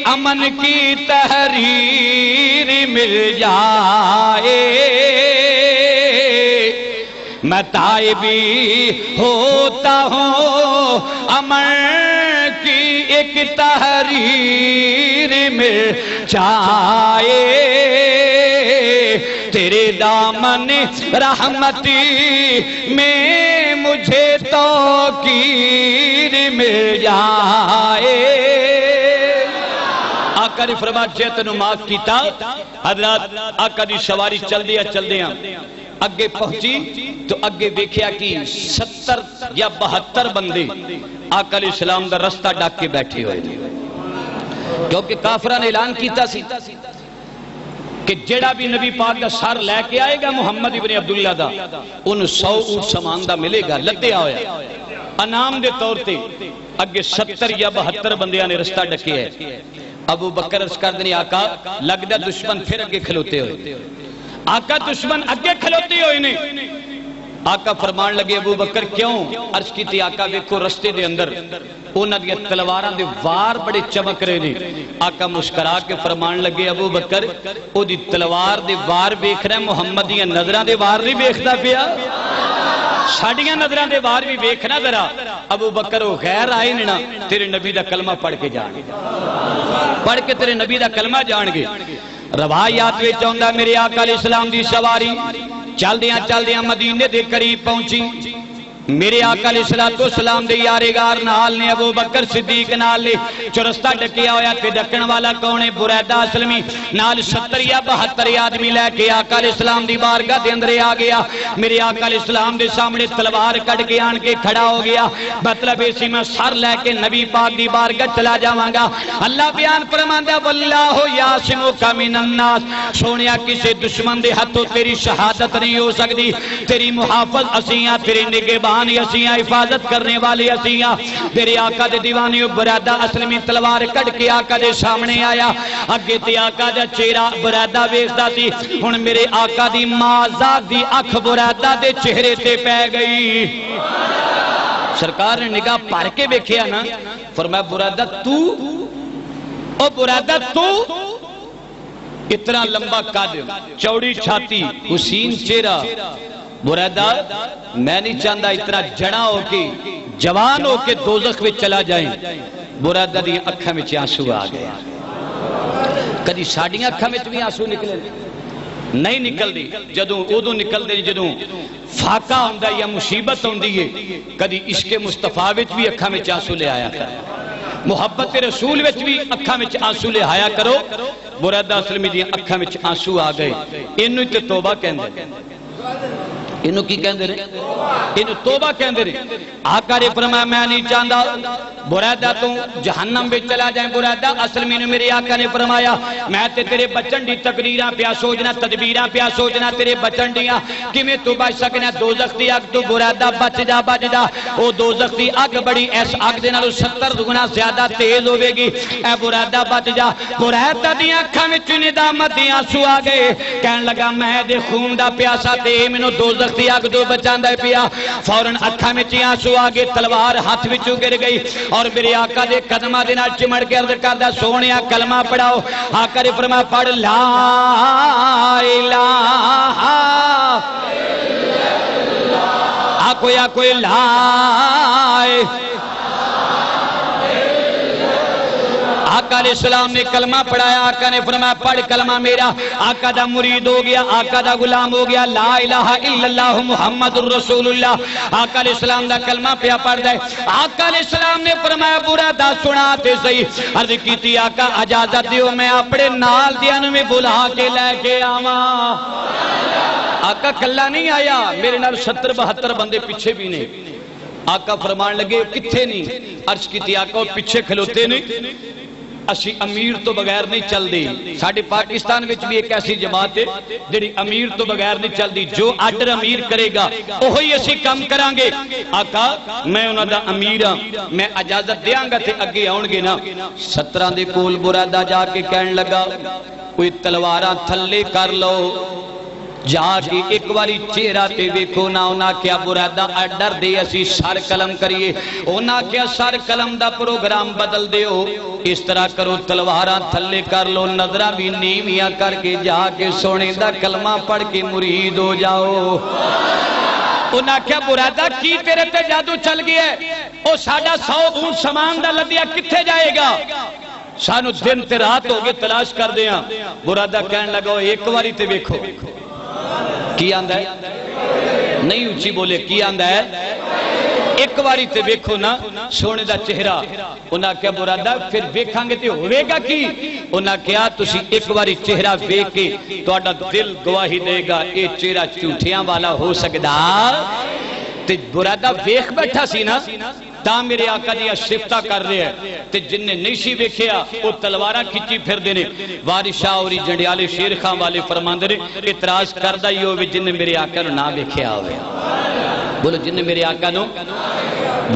امن کی تحریر مل جائے میں تائبی ہوتا ہوں امن کی ایک تحریر مل جائے تیرے دامن رحمتی میں مجھے توقیر مل جائے آقا نے فرمایا جے تینوں معاف کیتا. حضرات آقا دی سواری چل دیا اگے پہنچی تو اگے دیکھیا کہ 70 یا 72 بندے آقا علیہ السلام دا رستہ ڈاک کے بیٹھے ہوئے تھے. کیونکہ کافرہ نے اعلان کیتا سی کہ جڑا بھی نبی پاک دا سر لے کے آئے گا محمد ابن عبداللہ دا ان 100 اونٹ سامان دا ملے گا. لدیا ہویا انعام دے طور تے اگے 70 یا 72 بندیاں نے رستہ ڈکے ہے. ابو بکر عرض کر دنی آقا لگدا دشمن پھر اگے کھلوتے ہوئے. آقا دشمن اگے کھلوتے ہوئے نے. آقا فرمان لگے ابو بکر کیوں؟ عرض کی تھی آقا دیکھو رستے دے اندر انہاں دی تلواراں دے وار بڑے چمک رہے نے. آقا مسکرا کے فرمان لگے ابو بکر او دی تلوار دے وار ویکھ رہا ہے محمد دیاں نظراں دے وار نہیں ویکھدا پیا. ساڈیاں نظراں دے وار بھی ویکھنا ذرا. ابو بکر او غیر آئے نے نا تیرے نبی دا کلمہ پڑھ کے جان گے, پڑھ کے تیرے نبی دا کلمہ جان گے. روایات وچ آندا میرے آقا علیہ السلام دی سواری چلدیاں مدینے دے قریب پہنچی. میرے آقا علیہ السلام دے یارگار نال نے ابو بکر صدیق نال لے چرستہ ڈکیا ہویا تے ڈکن والا کون ہے؟ بریدہ اسلمی نال 70 یا 72 آدمی لے کے آقا علیہ السلام دی بارگاہ دے اندر آ گیا. میرے آقا علیہ السلام دے سامنے تلوار کٹ کے آن کے کھڑا ہو گیا. مطلب اسی میں سر لے کے نبی پاک دی بارگاہ چلا جاواں گا. اللہ بیان فرماندا واللہ یعصمک من الناس. سونیا کسی دشمن دے ہاتھوں تیری شہادت نہیں ہو سکتی. تیری محافظ اسیاں, تیری نگہبان اسیاں, حفاظت کرنے والے اسیاں. میرے آقا دے دیوانی برادہ اسلمی تلوار کٹ کے آقا دے سامنے آیا. اگے تے آقا دا چہرہ برادہ ویکھدا سی. ہن میرے آقا دی مازاد دی اکھ برادہ دے چہرے تے پے گئی. سرکار نے نگاہ پھر کے ویکھیا نا, فرمایا برادہ تو او برادہ تو اتنا لمبا قد, چوڑی چھاتی, حسین چہرہ. برادہ میں نہیں چاہتا اتنا جڑا ہو کے جوان ہو کے دوزخ میں چلا جائیں. برادہ دی اکھاں میں آنسو آ گئے. کدی ساڈیاں اکھاں میں بھی آنسو نکلے نہیں نکل دی. جدوں ادوں نکل دے جدوں فاقہ ہوندا یا مصیبت ہوندی ہے. کدی عشق مصطفیٰ وچ بھی اکھاں میں آنسو لے آیا کر, محبت رسول وچ بھی اکھاں میں آنسو لے آیا کرو. برادہ اسلمی دی اکھاں میں آنسو آ گئے. اینوں تے توبہ کہندے, انہوں کی کہندے رہے, انہوں توبہ کہندے رہے. آقا نے فرمایا میں نہیں چاہتا برادہ تو جہنم میں چلا جائیں. برادہ اسلمی نے میرے آقا نے فرمایا میں تے تیرے بچن دی تقریراں پیا سوچنا, تدبیراں پیا سوچنا تیرے بچن دیاں کہ میں تو بچ سکنا دوزخ دی اگ تو. برادہ بچ جا او دوزخ دی اگ بڑی ایس اگ دے نالوں 70 گنا زیادہ تیز ہوے گی. اے برادہ بچ جا. برادہ دی اکھاں وچ ندامت دی آنسو آ گئے. کہن لگا میں دے خون دا پیاسا تے مینوں دوزخ دی اگ تو بچاندا پیا. فوراً اکھاں وچ آنسو آ گئے, تلوار ہاتھ وچوں گر گئی اور میرے آقا دے قدماں دے نال چمڑ کے عرض کردا سونیا کلمہ پڑھاؤ. آقا نے فرمایا پڑھ لا الہ الا کوئی لا. آقا علیہ السلام نے کلمہ پڑھایا. آقا نے فرمایا پڑھ کلمہ میرا. آقا دا مرید ہو گیا, آقا دا غلام ہو گیا. لا الہ الا اللہ محمد الرسول اللہ. آقا علیہ السلام دا کلمہ پیا پڑھ دے. آقا علیہ السلام نے فرمایا برادہ سناتے صحیح. عرض کی تھی آقا اجازت دیو میں اپنے نال دیاں میں بلا کے لے کے آواں. آقا کلا نہیں آیا, میرے نال 70-72 بندے پیچھے بھی نہیں. آقا فرمان لگے کتھے نہیں. عرض کی تھی آقا پیچھے کھلوتے نہیں, اسی امیر تو بغیر نہیں چل دی. ساڑھے پاکستان وچ بھی ایک ایسی جماعت ہے جڑی امیر تو بغیر نہیں چل دی. جو آرڈر امیر کرے گا وہی اسی کام کریں گے. آقا میں انہاں دا امیر ہاں, میں اجازت دیاں گا تے اگے آؤں گے نا. 17 دے کول برادہ جا کے کہن لگا کوئی تلواراں تھلے کر لو. جا کے ایک باری چہرہ تے ویکھو نا. انہاں کیا برادہ ڈر دے اسی سر قلم کریے. انہاں کیا سر قلم دا پروگرام بدل دیو. اس طرح کرو تلواراں تھلے کر لو, نظرہ بھی نیویاں کر کے جا کے سونے دا کلمہ پڑھ کے مرید ہو جاؤ. انہاں کیا برادہ کی تیرے تے جادو چل گیا ہے, او ساڑھا 100 اونٹ سامان دا لدیا کتھے جائے گا. سانو دن تے رات ہو گئے تلاش کر دیاں. برادہ کہن لگا ایک باری تے ویکھو. کی آندہ ہے نہیں اچھی بولے, کی آندہ ہے ایک باری تے ویکھو نا سونے دا چہرہ. انہاں کیا برادا پھر ویکھاں گے تے ہوئے گا کی؟ انہاں کیا تسی ایک باری چہرہ ویکھ کے تہاڈا دل گواہی دے گا اے چہرہ جھوٹیاں والا ہو سکدا تے برادا ویکھ بیٹھا سی نا تا میرے آقا دیا صفتہ کر رہے ہیں تے جن نے نہیں سی ویکھیا وہ تلوارہ کھچی پھر دینے. وارث شاہ اور جنڈیالے شیر خان والے فرماندے نے اعتراض کردہ ہی ہوئے جن نے میرے آقا نو نہ ویکھیا ہوئے. بولو جن نے میرے آقا نو.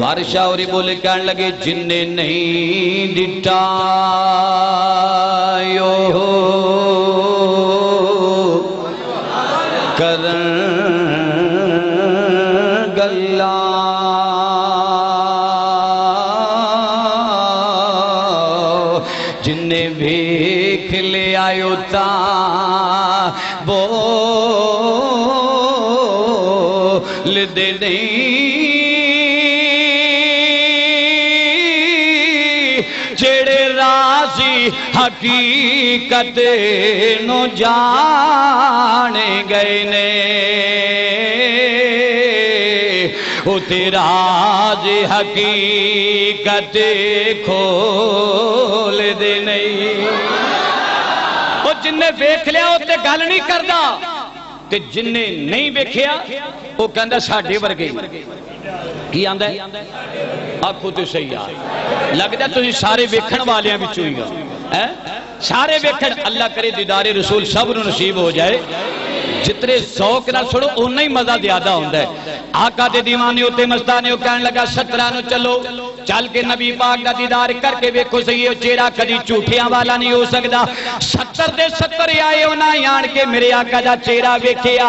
وارث شاہ اور بولے کہنے لگے جن نے نہیں ڈٹا یو کرن گلا جن نے بھیکھ لے آئیو تا بول دے نہیں جڑے راضی حقیقت نو جانے گئے نے وہ تیرا راز حقیقت کھول دے نہیں. وہ جن نے ویکھ لیا وہ تے گل نہیں کردا تے جن نے نہیں ویکھیا وہ کہندا ساڈے ورگے کی آندا ہے. آکھو تے صحیح آ لگدا تسی سارے ویکھن والیاں وچوں ہی گا سارے ویکھن. اللہ کرے دیدار رسول سب نو نصیب ہو جائے. جتنے ذوق نہ چھوڑو اونا ہی مزہ زیادہ ہوتا ہے. آقا دے دیوانے ہوتے مستانے ہو کہنے لگا 17 نو چلو چل کے نبی پاک دا دیدار کر کے ویکھو صحیح چہرہ کدی جھوٹیاں والا نہیں ہو سکدا. 70 دے 70 آئے ہونا آن کے میرے آقا دا چہرہ ویکھیا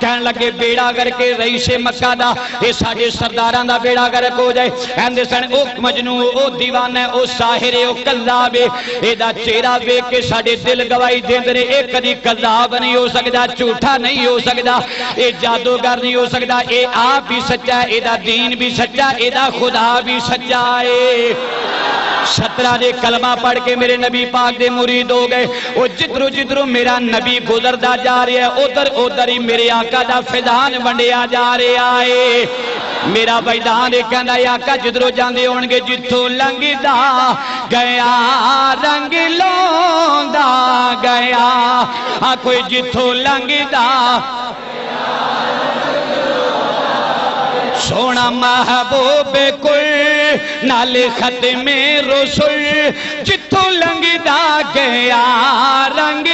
کہنے لگے بیڑا کر کے رئیس مکہ دا اے ساڈے سرداراں دا بیڑا گرک ہو جائے. کہندے سن او مجنوں او دیوانہ او ساحر او کذاب اے دا چہرہ ویکھ کے ساڈے دل گواہی دیندے نے اے کدی کذاب نہیں ہو سکدا جھوٹا نہیں ہو سکدا اے جادوگر نہیں ہو سکدا اے آپ بھی سچا ہے اے دا دین بھی سچا ہے اے دا خدا بھی سچا ہے. 17 دے کلمہ پڑھ کے میرے نبی پاک دے مرید ہو گئے. وہ جدرو میرا نبی گزردا جا رہا ہے ادھر ہی میرے آقا دا فیضان ونڈیا جا رہا ہے. میرا بیدان کہندا ہے آقا جدرو جاندے ہون گے جتھوں لنگدا گیا رنگ لوندا گیا کوئی جتھوں لنگدا سونا محبوب کل نال ختم رسول جتھوں لنگدا گیا رنگ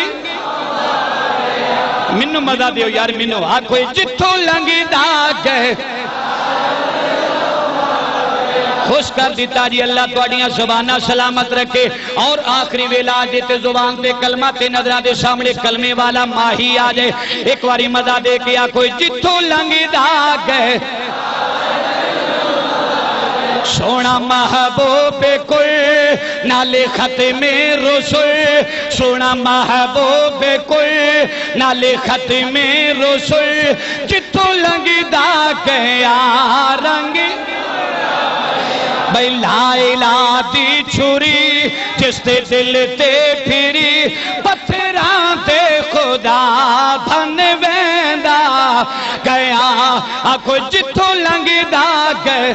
منو مزہ دیو یار منو آکھو جتھوں لنگدا گیا. خوش کر دیتا جی اللہ تواڈیاں زبانہ سلامت رکھے اور آخری ویلا دیتے زبان تے کلمہ تے نظرہ دے سامنے کلمے والا ماہی آ جائے. ایک واری مزہ دے کے کوئی جتھوں لنگدا گئے سونا محبوب کل نال ختم رسول سونا محبوب کل نال ختم رسول جتھوں لنگدا گیا رنگ بھئی لا الہ دی چھری جس تے دل تے پھری پتھراں تے خدا بھن ویندا گیا آکھو جتھوں لنگدا گئے.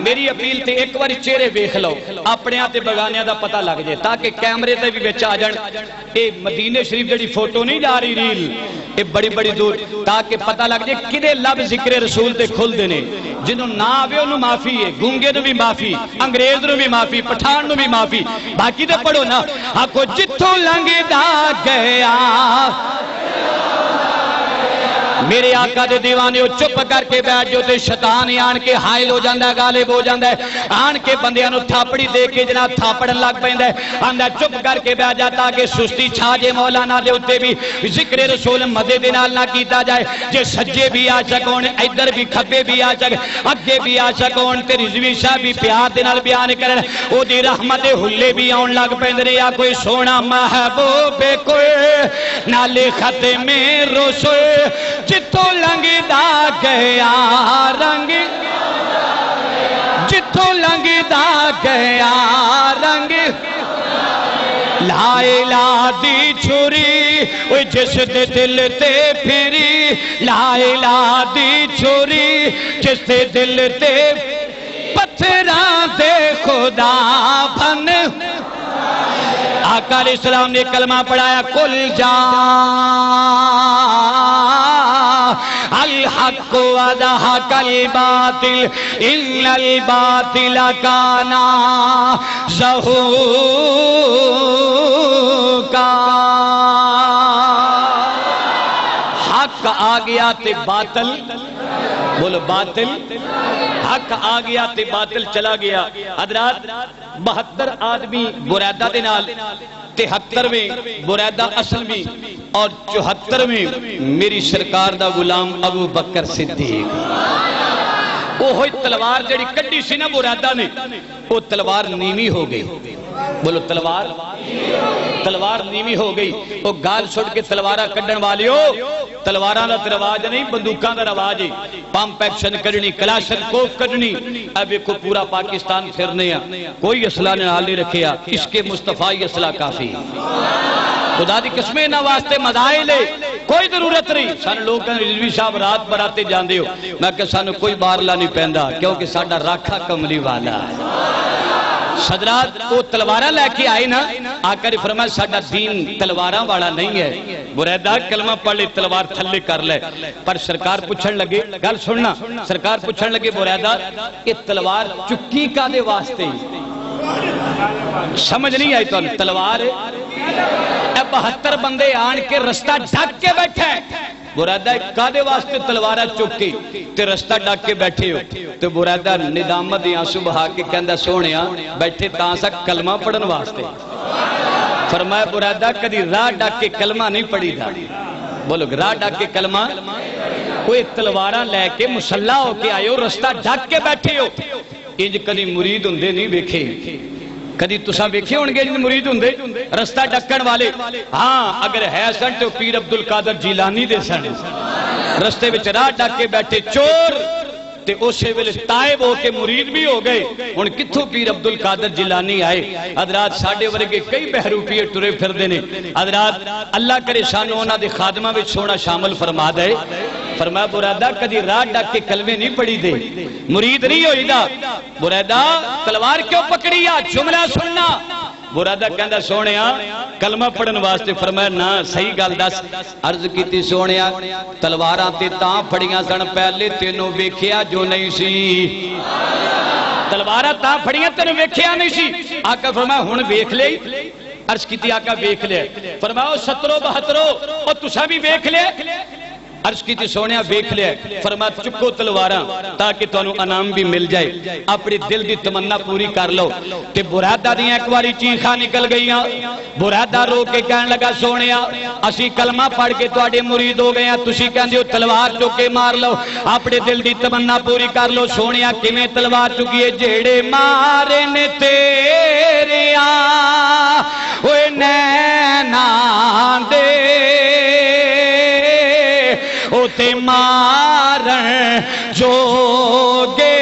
میری اپیل تے ایک باری چہرے ویکھ لو اپنے تے بگانیاں دا پتہ لگ جائے تاکہ کیمرے تے بھی وچ آ جان. اے مدینے شریف جڑی فوٹو نہیں جا رہی ریل اے بڑی بڑی دور تاکہ پتہ لگ جائے کدے لب ذکر رسول تے کھل دینے. جنہوں نہ آوے انہوں معافی ہے گونگے نو بھی معافی انگریز نو بھی معافی پٹھان نو بھی معافی باقی تے پڑھو نا آکھو جتھوں لنگدا گیا. میرے آقا دے دیوانے چپ کر کے بیٹھ جو تے شیطان آن کے حائل ہو جاندہ ہے غالب ہو جاندہ ہے آن کے بندیاں نو تھاپڑی دے کے جناب تھاپڑن لگ پہندہ ہے آندہ چپ کر کے بیٹھ جاتا کہ سستی چھاجے مولانا دے اتے بھی ذکر رسول مدے دنال نہ کیتا جائے. جے سجے بھی آ سکون ادھر بھی کھبے بھی آ سک اگے بھی آ سکون تے رضوی شاہ بھی پیار دنال بیان کرن او دی رحمت حلے بھی آن لگ پہندے یا کوئی سونا محبوب کوئی نالے ختم رسول جتھوں لنگدا گیا رنگ جتھوں لنگدا گیا رنگ لا الہ دی چھری اوہ جس دے دل تے پھری لا الہ دی چھری جس دے دل تے پتھراں دے خدا بن آقا علیہ السلام نے کلمہ پڑھایا کل جا الحق وزہق الباطل ان الباطل کانا زہوقا حق آ گیا تے باطل بولو باطل حق آ گیا تے باطل چلا گیا حضرات 72 آدمی بریدہ دے نال 73 میں بریدہ اصل میں اور 74 میں میری سرکار دا غلام ابو بکر صدیق وہ ہوئی تلوار جڑی کڈی سی نا بریدہ نے وہ تلوار نیمی ہو گئی بولو تلوار نیمی ہو گئی وہ گال چھوڑ کے تلوارہ کڈن والی ہو تلواراں دا رواج نہیں بندوقاں دا رواج ہے پمپ ایکشن کرنی کلاشن کوف کرنی اب ایک پورا پاکستان پھرنے ہیں کوئی اسلحہ نے حال نہیں رکھیا اس کے مصطفیٰ اسلحہ کافی خدا دی قسمیں نہ واسطے مدائل ہے کوئی ضرورت نہیں سان لوگ رضوی صاحب رات براتے جاندے ہو میں کہ سانو کوئی بارلا نہیں پہندا کیونکہ ساڈا راکھا کملی والا ہے صدرات وہ تلوارہ لے کے آئے نا آقا نے فرمایا ساڈا دین تلواراں والا نہیں ہے بریدہ کلمہ پڑھ لے تلوار تھلے کر لے پر سرکار پوچھن لگے گل سننا سرکار پوچھن لگے بریدہ یہ تلوار چکی کا دے واسطے سمجھ نہیں آئی تو تلوار 72 بندے آن کے رستہ ڈھک کے بیٹھے بریدہ کادے واسطے تلوارہ چکی تے رستہ ڈھک کے بیٹھے ہو تو بریدہ ندامت آنسو بہا کے کہندہ سونیا بیٹھے تانسا کلمہ پڑھن واسطے فرمایا بریدہ کدی راہ ڈھک کے کلمہ نہیں پڑھی تھا بولو راہ ڈھک کے کلمہ کوئی تلوارہ لے کے مسلح ہو کے آئے ہو رستہ ڈھک کے بیٹھے ہو انج کدی مرید ہندے نہیں بیکھے کدی تساں بیکھے ہونگے جن مرید ہندے رستہ ڈکن والے ہاں اگر ہے سن تو پیر عبدالقادر جیلانی دے سن رستے وچ راہ ڈک کے بیٹھے چور تے اسے ویلے تائب ہو کے مرید بھی ہو گئے ان کتھوں پیر عبدالقادر جیلانی آئے حضرات ساڑھے ورگے کئی بہروپیے ٹرے پھر دینے حضرات اللہ کرے شانو انہاں دے خادمہ وچ سونا شامل فرما دے فرمایا بریدہ کدی راہ ڈک کے کلمے نہیں پڑھی دے مرید نہیں ہوئی دا بریدہ تلوار کیوں پکڑی یا جملہ سننا بریدہ کہندہ سونیا کلمہ پڑھن واسطے فرمایا نا صحیح گل دس عرض کیتی سونیا تلواراں تے تاں پھڑیاں سن پہلے تینوں ویکھیا جو نہیں سی تلواراں تاں پھڑیاں تینوں ویکھیا نہیں سی آقا فرمایا ہن ویکھ لے عرض کیتی آقا ویکھ لے فرمایا 70 72 او تساں بھی ویکھ لے عرض کی تھی سونیا بیکھ لیا فرمایا چکو تلواراں تاکہ تانوں انعام بھی مل جائے اپنی دل دی تمنا پوری کر لو تے برادہ دیاں ایک واری چیخاں نکل گئیاں برادہ رو کے کہن لگا سونیا اسی کلمہ پڑھ کے تواڈے مرید ہو گئے ہیں تسی کہندے ہو تلوار چوکے مار لو اپنے دل دی تمنا پوری کر لو سونیا کیویں تلوار چکیے جیڑے مارے نے تیریاں اوے نیناں دے تے مارن جوگے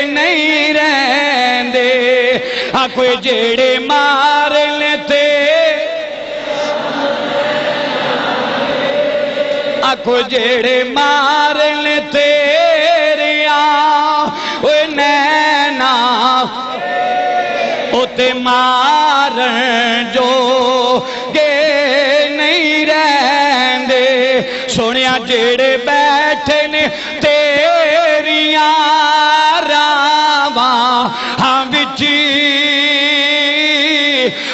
نہیں رہندے کوئی جیڑے مار لیتے کوئی جیڑے مار لیتے اوے نینا تے مارن جوگے نہیں رہندے سونیا جیڑے بیٹھے نے تیریاں راواں ہاں وچی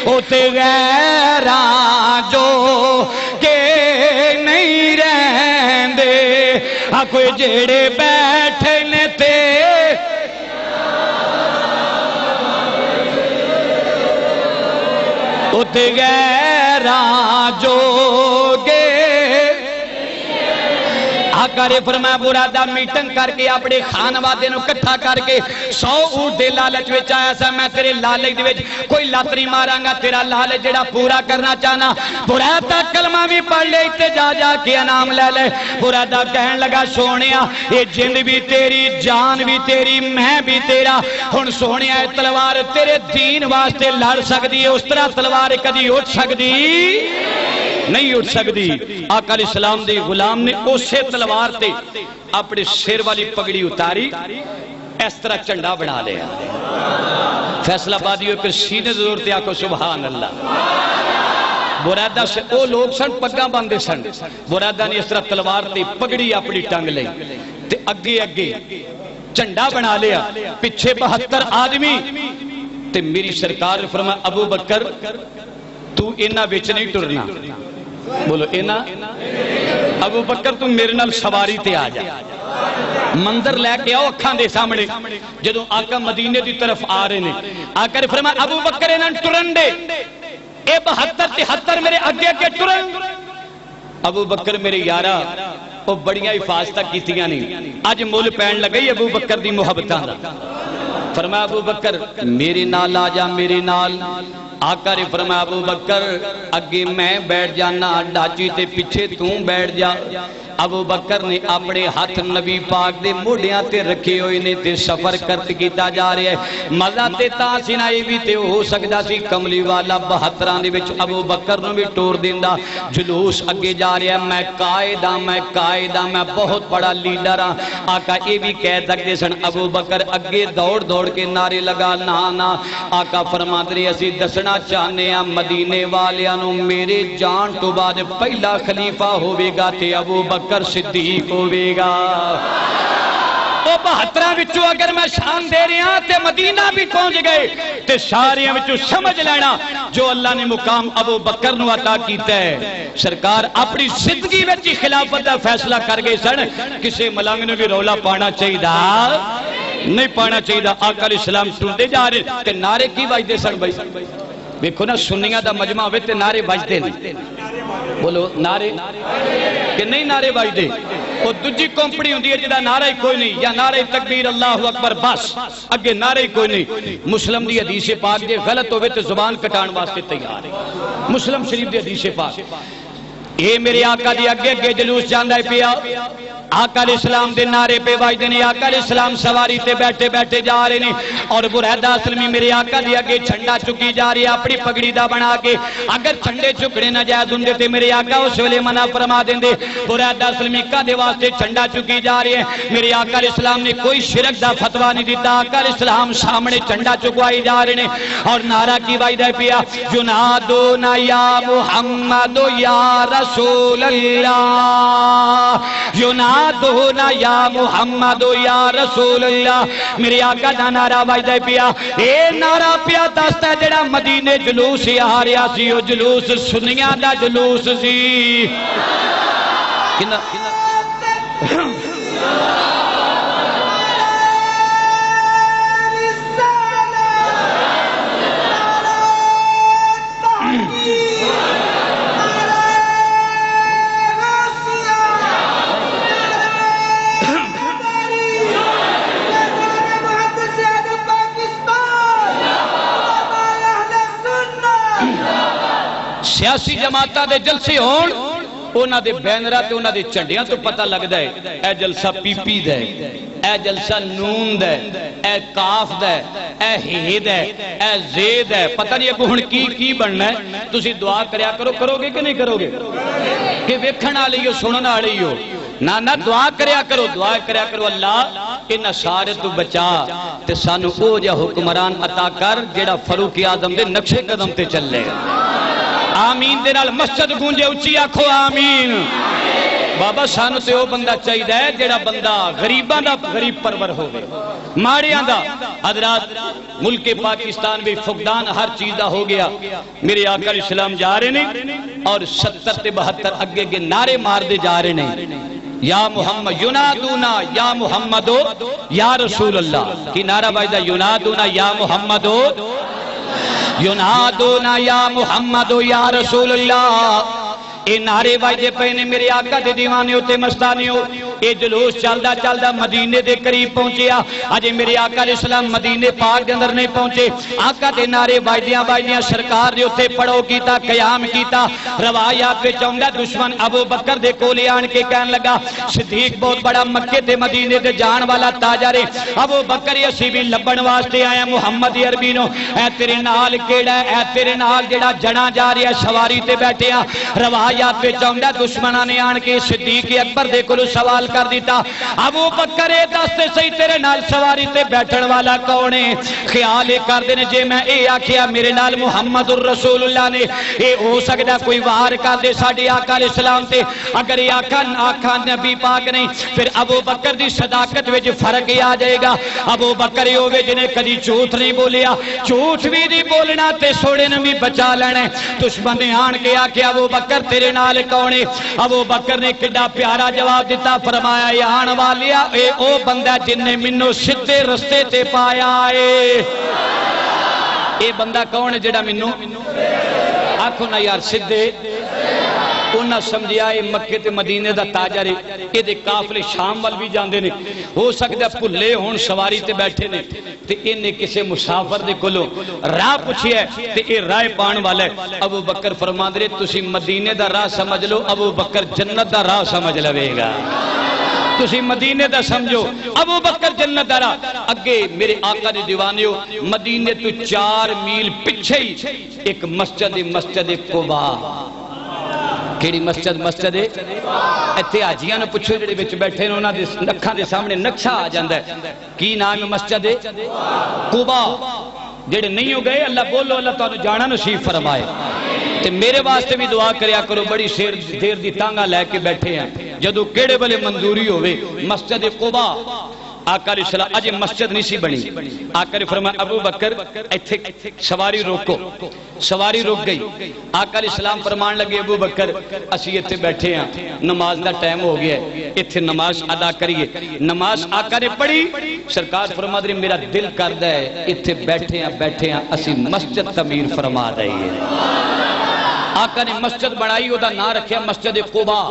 او تے غیراں جو کہ نہیں رہندے کوئی جیڑے بیٹھے نے او تے غیراں جو آقا نے فرمایا برادا میٹنگ کر کے اپنے خانوادے نو کٹھا کر کے 100 اونٹ دے لالچ وچ آیا سا میں تیرے لالچ دے وچ کوئی لاتری ماراں گا تیرا لالچ جڑا پورا کرنا چاہنا برادا کلمہ بھی پڑھ لے تے جا کے انعام لے لے برادا کہن لگا سونیا یہ جند بھی تیری جان بھی تیری میں بھی تیرا ہن سونیا اے تلوار تیرے دین واسطے لڑ سکدی ہے اس طرح تلوار کدی اٹھ سکدی نہیں اٹھ سکدی آقا علیہ السلام دے غلام نے اسے تلوار تے اپنے سر والی پگڑی اتاری اس طرح چنڈا بنا لیا فیصلہ آبادیوں پھر سینے ضرور تے آکو سبحان اللہ برادہ سے او لوگ سن پگاں باندھے سن برادہ نے اس طرح تلوار تے پگڑی اپنی ٹنگ لئی تے اگے اگے چنڈا بنا لیا پیچھے 72 آدمی تے میری سرکار فرمایا ابو بکر تو اینا بیچ نہیں ٹرنا بولو اینا ابو بکر تم میرے نال سواری تے آ جا منظر لے کے آؤ اکھاں دے سامنے جدوں آقا مدینے دی طرف آ رہے نے آقا نے فرمایا ابو بکر اینا ٹرن دے اے 72 73 میرے اگے اگے ٹرن ابو بکر میرے یارا وہ بڑیاں حفاظتہ کیتیاں نہیں آج مول پین لگئی ابو بکر دی محبتاں دا فرمایا ابو بکر میرے نال آ جا میرے نال آقا نے فرمایا ابو بکر اگے میں بیٹھ جانا ڈاچی تے پیچھے توں بیٹھ جا ابو بکر نے اپنے ہاتھ نبی پاک دے موڑیاں تے رکھے ہوئے نے تے سفر کرت کیتا جا رہے ہیں مزہ تے تاسینائی بھی تے ہو سکتا سی کملی والا 72 دے وچ ابو بکر نو بھی ٹور دیندا جلوس اگے جا رہا ہے میں قائد ہاں میں بہت بڑا لیڈر ہاں آقا یہ بھی کہہ سکتے سن ابو بکر اگے دوڑ کے نعرے لگا نا آقا فرماندے رہے اسی دسنا چاہنے ہیں مدینے والیاں نو میرے جان تو بعد پہلا خلیفہ ہوے گا تے ابو بکر صدیق ہوئے گا وہ 72 وچوں اگر میں شان دے رہا تے مدینہ بھی پہنچ گئے تے ساریاں وچوں سمجھ لینا جو اللہ نے مقام ابو بکر نو عطا کیتا ہے سرکار اپنی زندگی وچ خلافت دا فیصلہ کر گئے سن کسے ملنگ نے بھی رولا پانا چاہیے نہیں پانا چاہیے آقا علیہ السلام ٹردے جا رہے تے نعرے کی بجدے سن بھائی دیکھو نا سنیاں دا مجمع ہوئے تے نعرے بجدے نہیں بولو نعرے کہ نہیں نعرے بجدے وہ دجی کمپنی ہوندی ہے جدا نعرہ ہی کوئی نہیں یا نعرہ تکبیر اللہ اکبر بس اگے نعرہ ہی کوئی نہیں مسلم دی حدیث پاک دے غلط ہوئے تے زبان کٹان واسطے تیار ہے مسلم شریف دی حدیث پاک اے میرے آقا دی اگے جلوس جاندہ ہے پیا آقا علیہ السلام دے نعرے پہ واجدے نے آقا علیہ السلام سواری تے بیٹھے جا رہے نے اور برہدہ سلمی میرے آقا دی اگے چھنڈا چکی جا رہی ہے اپنی پگڑی دا بنا کے اگر چھنڈے چکڑے نہ جائے دن دیتے میرے آقا اس ویلے منع فرما دیں دے برہدہ سلمی کا دے واسطے چھنڈا چکی جا رہی ہے میرے آقا علیہ السلام نے کوئی شرک دا فتوہ نہیں دیتا آقا علیہ السلام سامنے چھنڈا چکوائی جا رہے نے اور نعرہ کی واجدہ پیا ینادونا یا محمد یا رسول اللہ ینادونا یا محمد یا رسول اللہ میرے آقا دا نعرہ واجدہ پیا اے نعرہ پیا دستا ہے جڑا مدینے جلوس آ رہا سی وہ جلوس سنیاں دا جلوس سی سیاسی جماعتہ دے جلسے ہون اونا دے بینرہ تے اونا دے چنڈیاں تو پتہ لگ دے اے جلسہ پی پی دے اے جلسہ نون دے اے کاف دے اے ہی دے اے زید ہے پتہ نہیں ہے ہن کی بننا ہے تسی دعا کریا کرو گے کہ نہیں کرو گے کہ ویکھن والی ہو سنن والی ہو نہ دعا کریا کرو اللہ ان سارے تو بچا تے سانو او جا حکمران عطا کر جیڑا فاروق اعظم دے نقشے قدم تے چلے آمین دے نال مسجد گونجے اچھی آکھو آمین بابا سانو تے او بندہ چاہیے جیڑا بندہ غریباں دا غریب پرور ہوگے ماڑیاں دا حضرات ملک پاکستان بھی فقدان ہر چیز دا ہو گیا میرے آقا علیہ السلام جا رہے نے اور 70 تے 72 اگے نعرے مار دے جا رہے نے یا محمد ینادونا یا محمدو یا رسول اللہ کی نعرہ باجدہ ینادونا یا محمدو ینادونا یا محمدو یا رسول اللہ اے نعرے باجدے پہنے میرے آقا دے دیوانے ہوتے مستانی ہو یہ جلوس چلدا چلدا مدینے دے قریب پہنچیا اجے میرے آقا علیہ السلام مدینے پاک دے اندر نہیں پہنچے آقا دے نعرے بجدیاں بجدیاں سرکار دے اوتے پڑھو کیتا قیام کیتا روایات وچ آوندا دشمن ابو بکر دے کول آن کے کہن لگا صدیق بہت بڑا مکے تے مدینے تے جان والا تاجر ہے ابو بکر اسی بھی لبن واسطے آیا محمد عربی نو اے تیرے نال کیڑا اے تیرے نال جڑا جنا جا رہا سواری تے بیٹھے آ روایات وچ آوندا دشمناں نے آن کے صدیق اکبر دے کولوں سوال کر دیتا ابو بکر اے دس تے صحیح تیرے نال سواری تے بیٹھن والا کون ہے خیال اے کردے نے جے میں اے آکھیا میرے نال محمد الرسول اللہ نے اے ہو سکدا کوئی وار کر دے ساڈے آقا علیہ السلام تے اگر یہ آقا نبی پاک نہیں پھر ابو بکر دی صداقت وچ فرق آ جائے گا ابو بکر ہی ہوے جنے کدی جھوٹ نہیں بولیا جھوٹ بھی نہیں بولنا تے سوڑے نے بھی بچا لینا دشمن نے آن کے آکھیا ابو بکر تیرے نال کون ہے ابو بکر نے کڈا پیارا جواب دیتا فرمایا اے آن والیا اے او بندہ جن نے مینوں سیدھے رستے تے پایا اے اے بندہ کون ہے جڑا مینوں آکھو نا یار سیدھے انہاں سمجھیا اے مکے تے مدینے دا تاجر ہے اے دے قافلے شام وال بھی جاندے نے ہو سکدا بھلے ہون سواری تے بیٹھے نے تے انہیں کسے مسافر دے کولوں راہ پوچھیا تے اے راہ پان والا ہے ابو بکر فرماندے تسی مدینے دا راہ سمجھ لو ابو بکر جنت دا راہ سمجھ لوے گا تسی مدینے دا سمجھو ابو بکر جنت دا راہ اگے میرے آقا دے دیوانیو مدینے تو 4 میل پیچھے ہی ایک مسجد قباء کیڑی مسجد ہے ایتھے حاجیاں نوں پوچھو جڑے وچ بیٹھے نے انہاں دے اکھاں دے سامنے نقشہ آ جاندا ہے کی نام ہے مسجد قباء جڑے نہیں ہو گئے اللہ بولو اللہ تانوں جانا نصیب فرمائے تے میرے واسطے بھی دعا کریا کرو بڑی دیر دی تانگا لے کے بیٹھے ہیں جدوں کیڑے بلے منظوری ہوئے مسجد قباء آقا علیہ السلام اجے مسجد نہیں سی بنی آقا نے فرمایا ابو بکر ایتھے سواری روکو سواری رک گئی آقا علیہ السلام فرمان لگے ابو بکر اسی ایتھے بیٹھے ہیں نماز دا ٹائم ہو گیا ہے ایتھے نماز ادا کریے نماز آقا نے پڑھی سرکار فرما دے میرا دل کردا ہے ایتھے بیٹھے ہیں اسی مسجد تعمیر فرما دئیے آقا نے مسجد بنائی او دا نام رکھیا مسجد قباء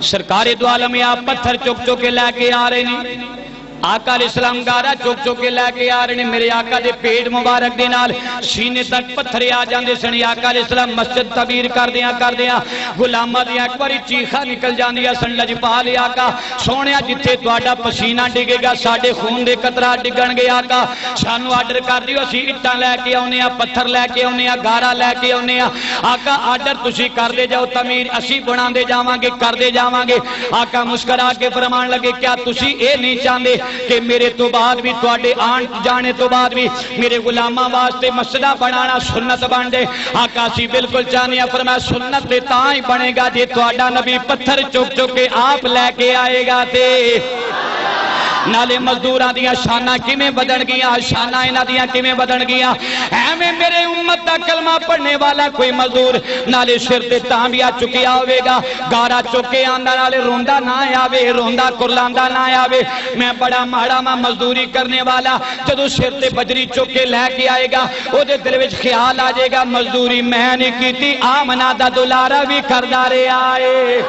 سرکار دو عالم آپ پتھر چک چک کے لے کے آ رہے ہیں آقا علیہ السلام گارا چک چک کے لے کے آ رہے ہیں میرے آقا دے پیٹ مبارک دے نال سینے تک پتھرے آ جاندے سن آقا علیہ السلام مسجد تعمیر کر دیاں غلاماں دیاں ایک باری چیخا نکل جاندیاں سن لجپال آقا سونیا جتھے تہاڈا پسینہ ڈگے گا ساڈے خون دے قطرات ڈگن گے آقا سانو آرڈر کر دیو اسی اٹاں لے کے اونے آ پتھر لے کے اونے آ گارا لے کے اونے آ آقا آرڈر تسی کر دے جاؤ تعمیر اسی بناندے جاواں گے کر دے جاواں گے آقا مسکرا کے فرمان لگے کیا تسی اے نہیں چاہندے کہ میرے تو بعد بھی تواڈے آن جانے تو بعد بھی میرے غلاماں واسطے مسجدہ بنانا سنت بن دے آقا سی بالکل چاہنیا فرمایا سنت تے تاں ہی بنے گا جے تواڈا نبی پتھر چک چک کے آپ لے کے آئے گا تے نالے مزدوراں دیاں شاناں کیویں بدل گیاں شاناں انہاں دیاں کیویں بدل گیاں ایویں میرے امت دا کلمہ پڑھنے والا کوئی مزدور نالے سر تے تانبیا چکیا ہوے گا گارا چکے آندا نالے روندا نہ آوے روندا کرلاندا نہ آوے میں بڑا ماڑا ماں مزدوری کرنے والا جدوں سر تے بجری چک کے لے کے آئے گا او دے دل وچ خیال آ جائے گا مزدوری میں نہیں کیتی آمنہ دا دلارا بھی کردا رہیا اے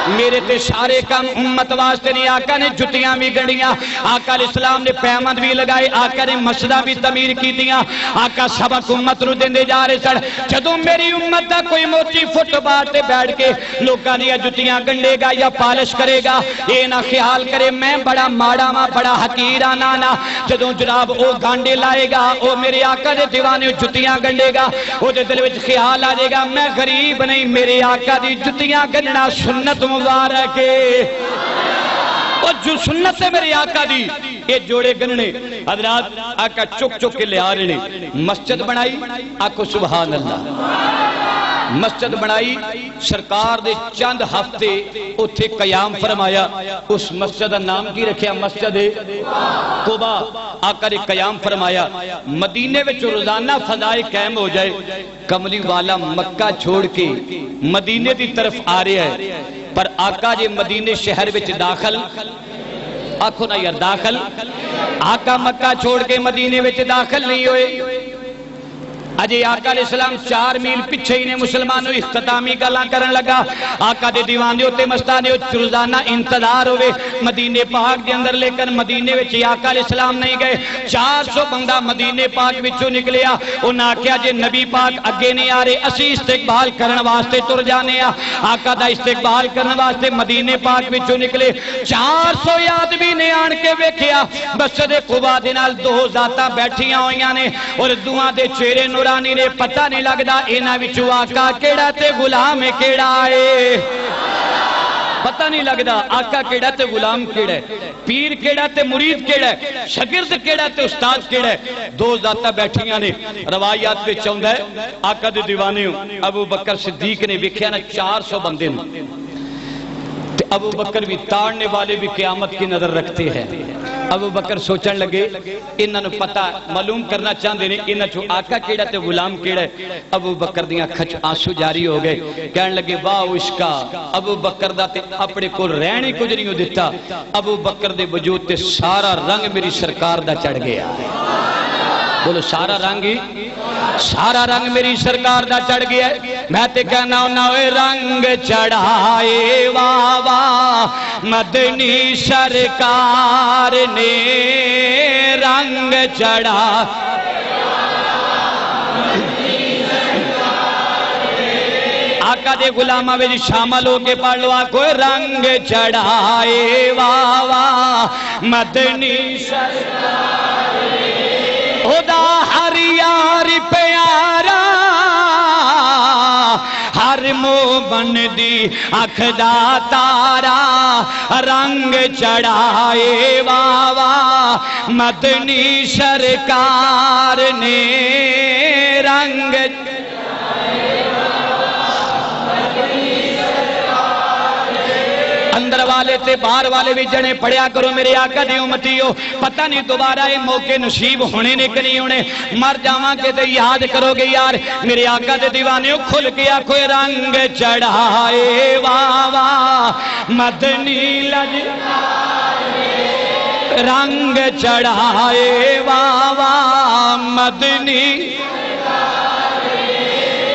میرے تے سارے کام امت واسطے نہیں آقا نے جتیاں بھی گڑیاں آقا علیہ السلام نے پیمند بھی لگائے آقا نے مسجدہ بھی تعمیر کی دیاں آقا سبق امت رو دیندے جا رہے سڑ جدوں میری امت دا کوئی موچی فٹ بار تے بیٹھ کے لوگاں دیا جتیاں گنڈے گا یا پالش کرے گا اے نہ خیال کرے میں بڑا ماڑا ماں بڑا حقیرہ نانا جدوں جناب او گانڈے لائے گا او میرے آقا دے دیوانے جتیاں گنڈے گا او دے دل وچ خیال آ جائے گا میں غریب نہیں میرے آقا دی جتیاں گنڈنا سنت مبارک ہے اور جو سنت ہے میرے آقا دی یہ جوڑے گننے حضرات آقا چک چک کے لے آ رہے مسجد بنائی آقا سبحان اللہ مسجد بنائی سرکار دے چند ہفتے اتھے قیام فرمایا اس مسجد نام کی رکھیا مسجد قباء آقا نے قیام فرمایا مدینے میں جو روزانہ فضائے قائم ہو جائے کملی والا مکہ چھوڑ کے مدینے دی طرف آ رہے ہیں پر آقا جے مدینے شہر وچ داخل آکھو نا یار داخل آقا مکہ چھوڑ کے مدینے وچ داخل نہیں ہوئے اجے آقا علیہ السلام 4 میل پیچھے ہی نے مسلمانوں اختتامی گلاں کرن لگا آقا دے دیوان دے اوتے مستانے روزانہ انتظار ہوئے مدینے پاک دے اندر، لیکن مدینے وچ آقا علیہ السلام نہیں گئے 400 بندہ مدینے پاک وچوں نکلیا انہاں آکھیا جے نبی پاک اگے نہیں آ رہے اسی استقبال کرن واسطے تر جانے آقا دا استقبال کرن واسطے مدینے پاک وچوں نکلے 400 آدمی نے آن کے ویکھیا مسجد قباء دے نال 2 ذاتاں بیٹھیاں ہوئیاں نے اور دوواں دے چہرے نورانی نے، پتہ نہیں لگدا انہاں وچوں آقا کیڑا تے غلام کیڑا ہے، پتہ نہیں لگدا آقا کیڑا تے غلام کیڑا ہے، پیر کیڑا تے مرید کیڑا ہے، شاگرد کیڑا تے استاد کیڑا ہے۔ 2 ذاتاں بیٹھیاں نے، روایات وچ آوندا ہے آقا دے دیوانے ابو بکر صدیق نے ویکھیا نا 400 بندے نے، تے ابو بکر بھی تاڑنے والے بھی قیامت کی نظر رکھتے ہیں۔ ابو بکر سوچن لگے انہاں نوں پتہ معلوم کرنا چاہندے نے انہاں چوں آقا کیڑا تے غلام کیڑا ہے۔ ابو بکر دیاں اکھاں چ آنسو جاری ہو گئے، کہن لگے واہ عشقا ابو بکر دا تے اپنے کول رہنے کچھ نہیں دتا، ابو بکر دے وجود تے سارا رنگ میری سرکار دا چڑھ گیا، بولو سارا رنگ ہی، سارا رنگ میری سرکار دا چڑھ گیا ہے۔ میں تے کہنا ہونا رنگ چڑھائے واوا مدنی سرکار نے، رنگ چڑھا آقا دے غلامہ میں شامل ہو کے پڑھ لو آکو رنگ چڑھائے واوا مدنی سرکار نے، خدا ہر یار پیارا ہر مومن دی اکھ دا تارا، رنگ چڑھائے واوا مدنی سرکار نے، رنگ اندر والے تے باہر والے بھی جنے پڑھیا کرو میرے آقا دی امتیو، پتہ نہیں دوبارہ یہ موقع نصیب ہونے نے کہ نہیں ہونے، مر جاواں کے تے یاد کرو گے یار میرے آقا دے دیوانے کھل گیا کوئی رنگ چڑھائے واوا مدنی لج، رنگ چڑھائے واوا مدنی۔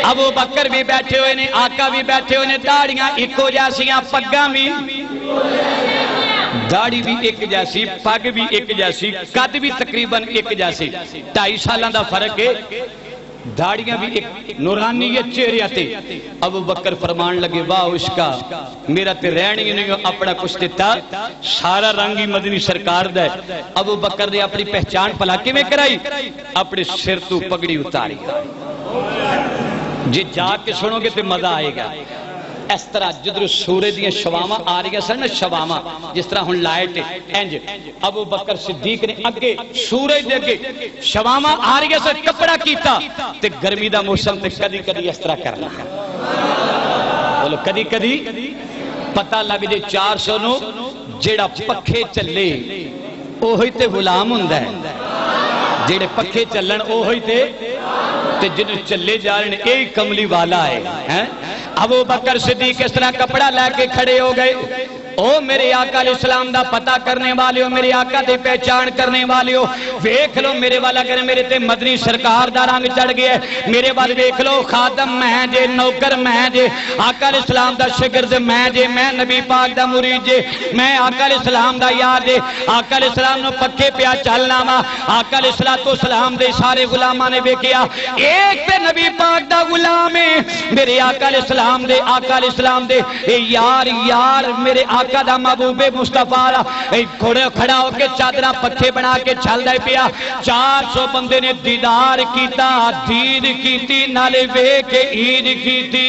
ابو بکر بھی بیٹھے ہوئے نے، آقا بھی بیٹھے ہوئے نے، داڑیاں ایکو جیسیاں، پگاں بھی، داڑی بھی ایک جیسی، پگ بھی ایک جیسی، قد بھی تقریباً ایک جیسی، 2.5 سالاں دا فرق ہے، داڑیاں بھی ایک نورانیت چہرے آتے۔ ابو بکر فرمان لگے واہ عشقا میرا تے رہنی نہیں اپنا کچھ دیتا، سارا رنگی مدنی سرکار دا ہے۔ ابو بکر نے اپنی پہچان پلاکے میں کرائی، اپنے سر تو پگڑی اتاری، جی جا کے سنو گے تو مزہ آئے گا۔ اس طرح جدر سورج دیاں شواما آ رہی ہیں نا، شواما جس طرح ہن لائٹ انج ابو بکر صدیق نے اگے سورج دے اگے شواما آ رہی ہے کپڑا کیتا تے گرمی دا موسم تے کدی کدی اس طرح کرنا، بولو کدی کدی پتہ لگ جے 400 نو جیڑا پکھے چلے اوہی تے غلام ہوندا ہے، جیڑے پکھے چلن اوہی تے جنہوں چلے جا رہے ہیں ایک کملی والا ہے۔ ابو بکر صدیق اس طرح کپڑا لے کے کھڑے ہو گئے، او میرے آقا علیہ السلام دا پتہ کرنے والے ہو، میرے آقا دی پہچان کرنے والے ہو، ویکھ لو میرے والا کرے میرے تے مدنی سرکار دا رنگ چڑھ گیا ہے، میرے بعد ویکھ لو خادم میں جے، نوکر میں جے، آقا علیہ السلام دا شاگرد میں جے، میں نبی پاک دا مرید جے، میں آقا علیہ السلام دا یار جے، آقا علیہ السلام نو پکے پیا چلنا وا، آقا علیہ السلام دے سارے غلاماں نے ویکھیا ایک تے نبی پاک دا غلام ہے، میرے آقا علیہ السلام دے، آقا علیہ السلام دے یار یار میرے آقا دا محبوب مصطفیٰ کھڑا ہو کے چادرہ پکھے بنا کے چل دے پیا، 400 بندے نے دیدار کیتا، دید کیتی، نالے بے کے عید کیتی،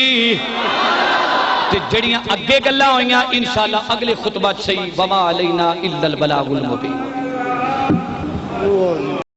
جڑیاں اگے گلہ ہوئیاں انشاءاللہ اگلے خطبہ صحیح وما علینا الا البلاغ المبین۔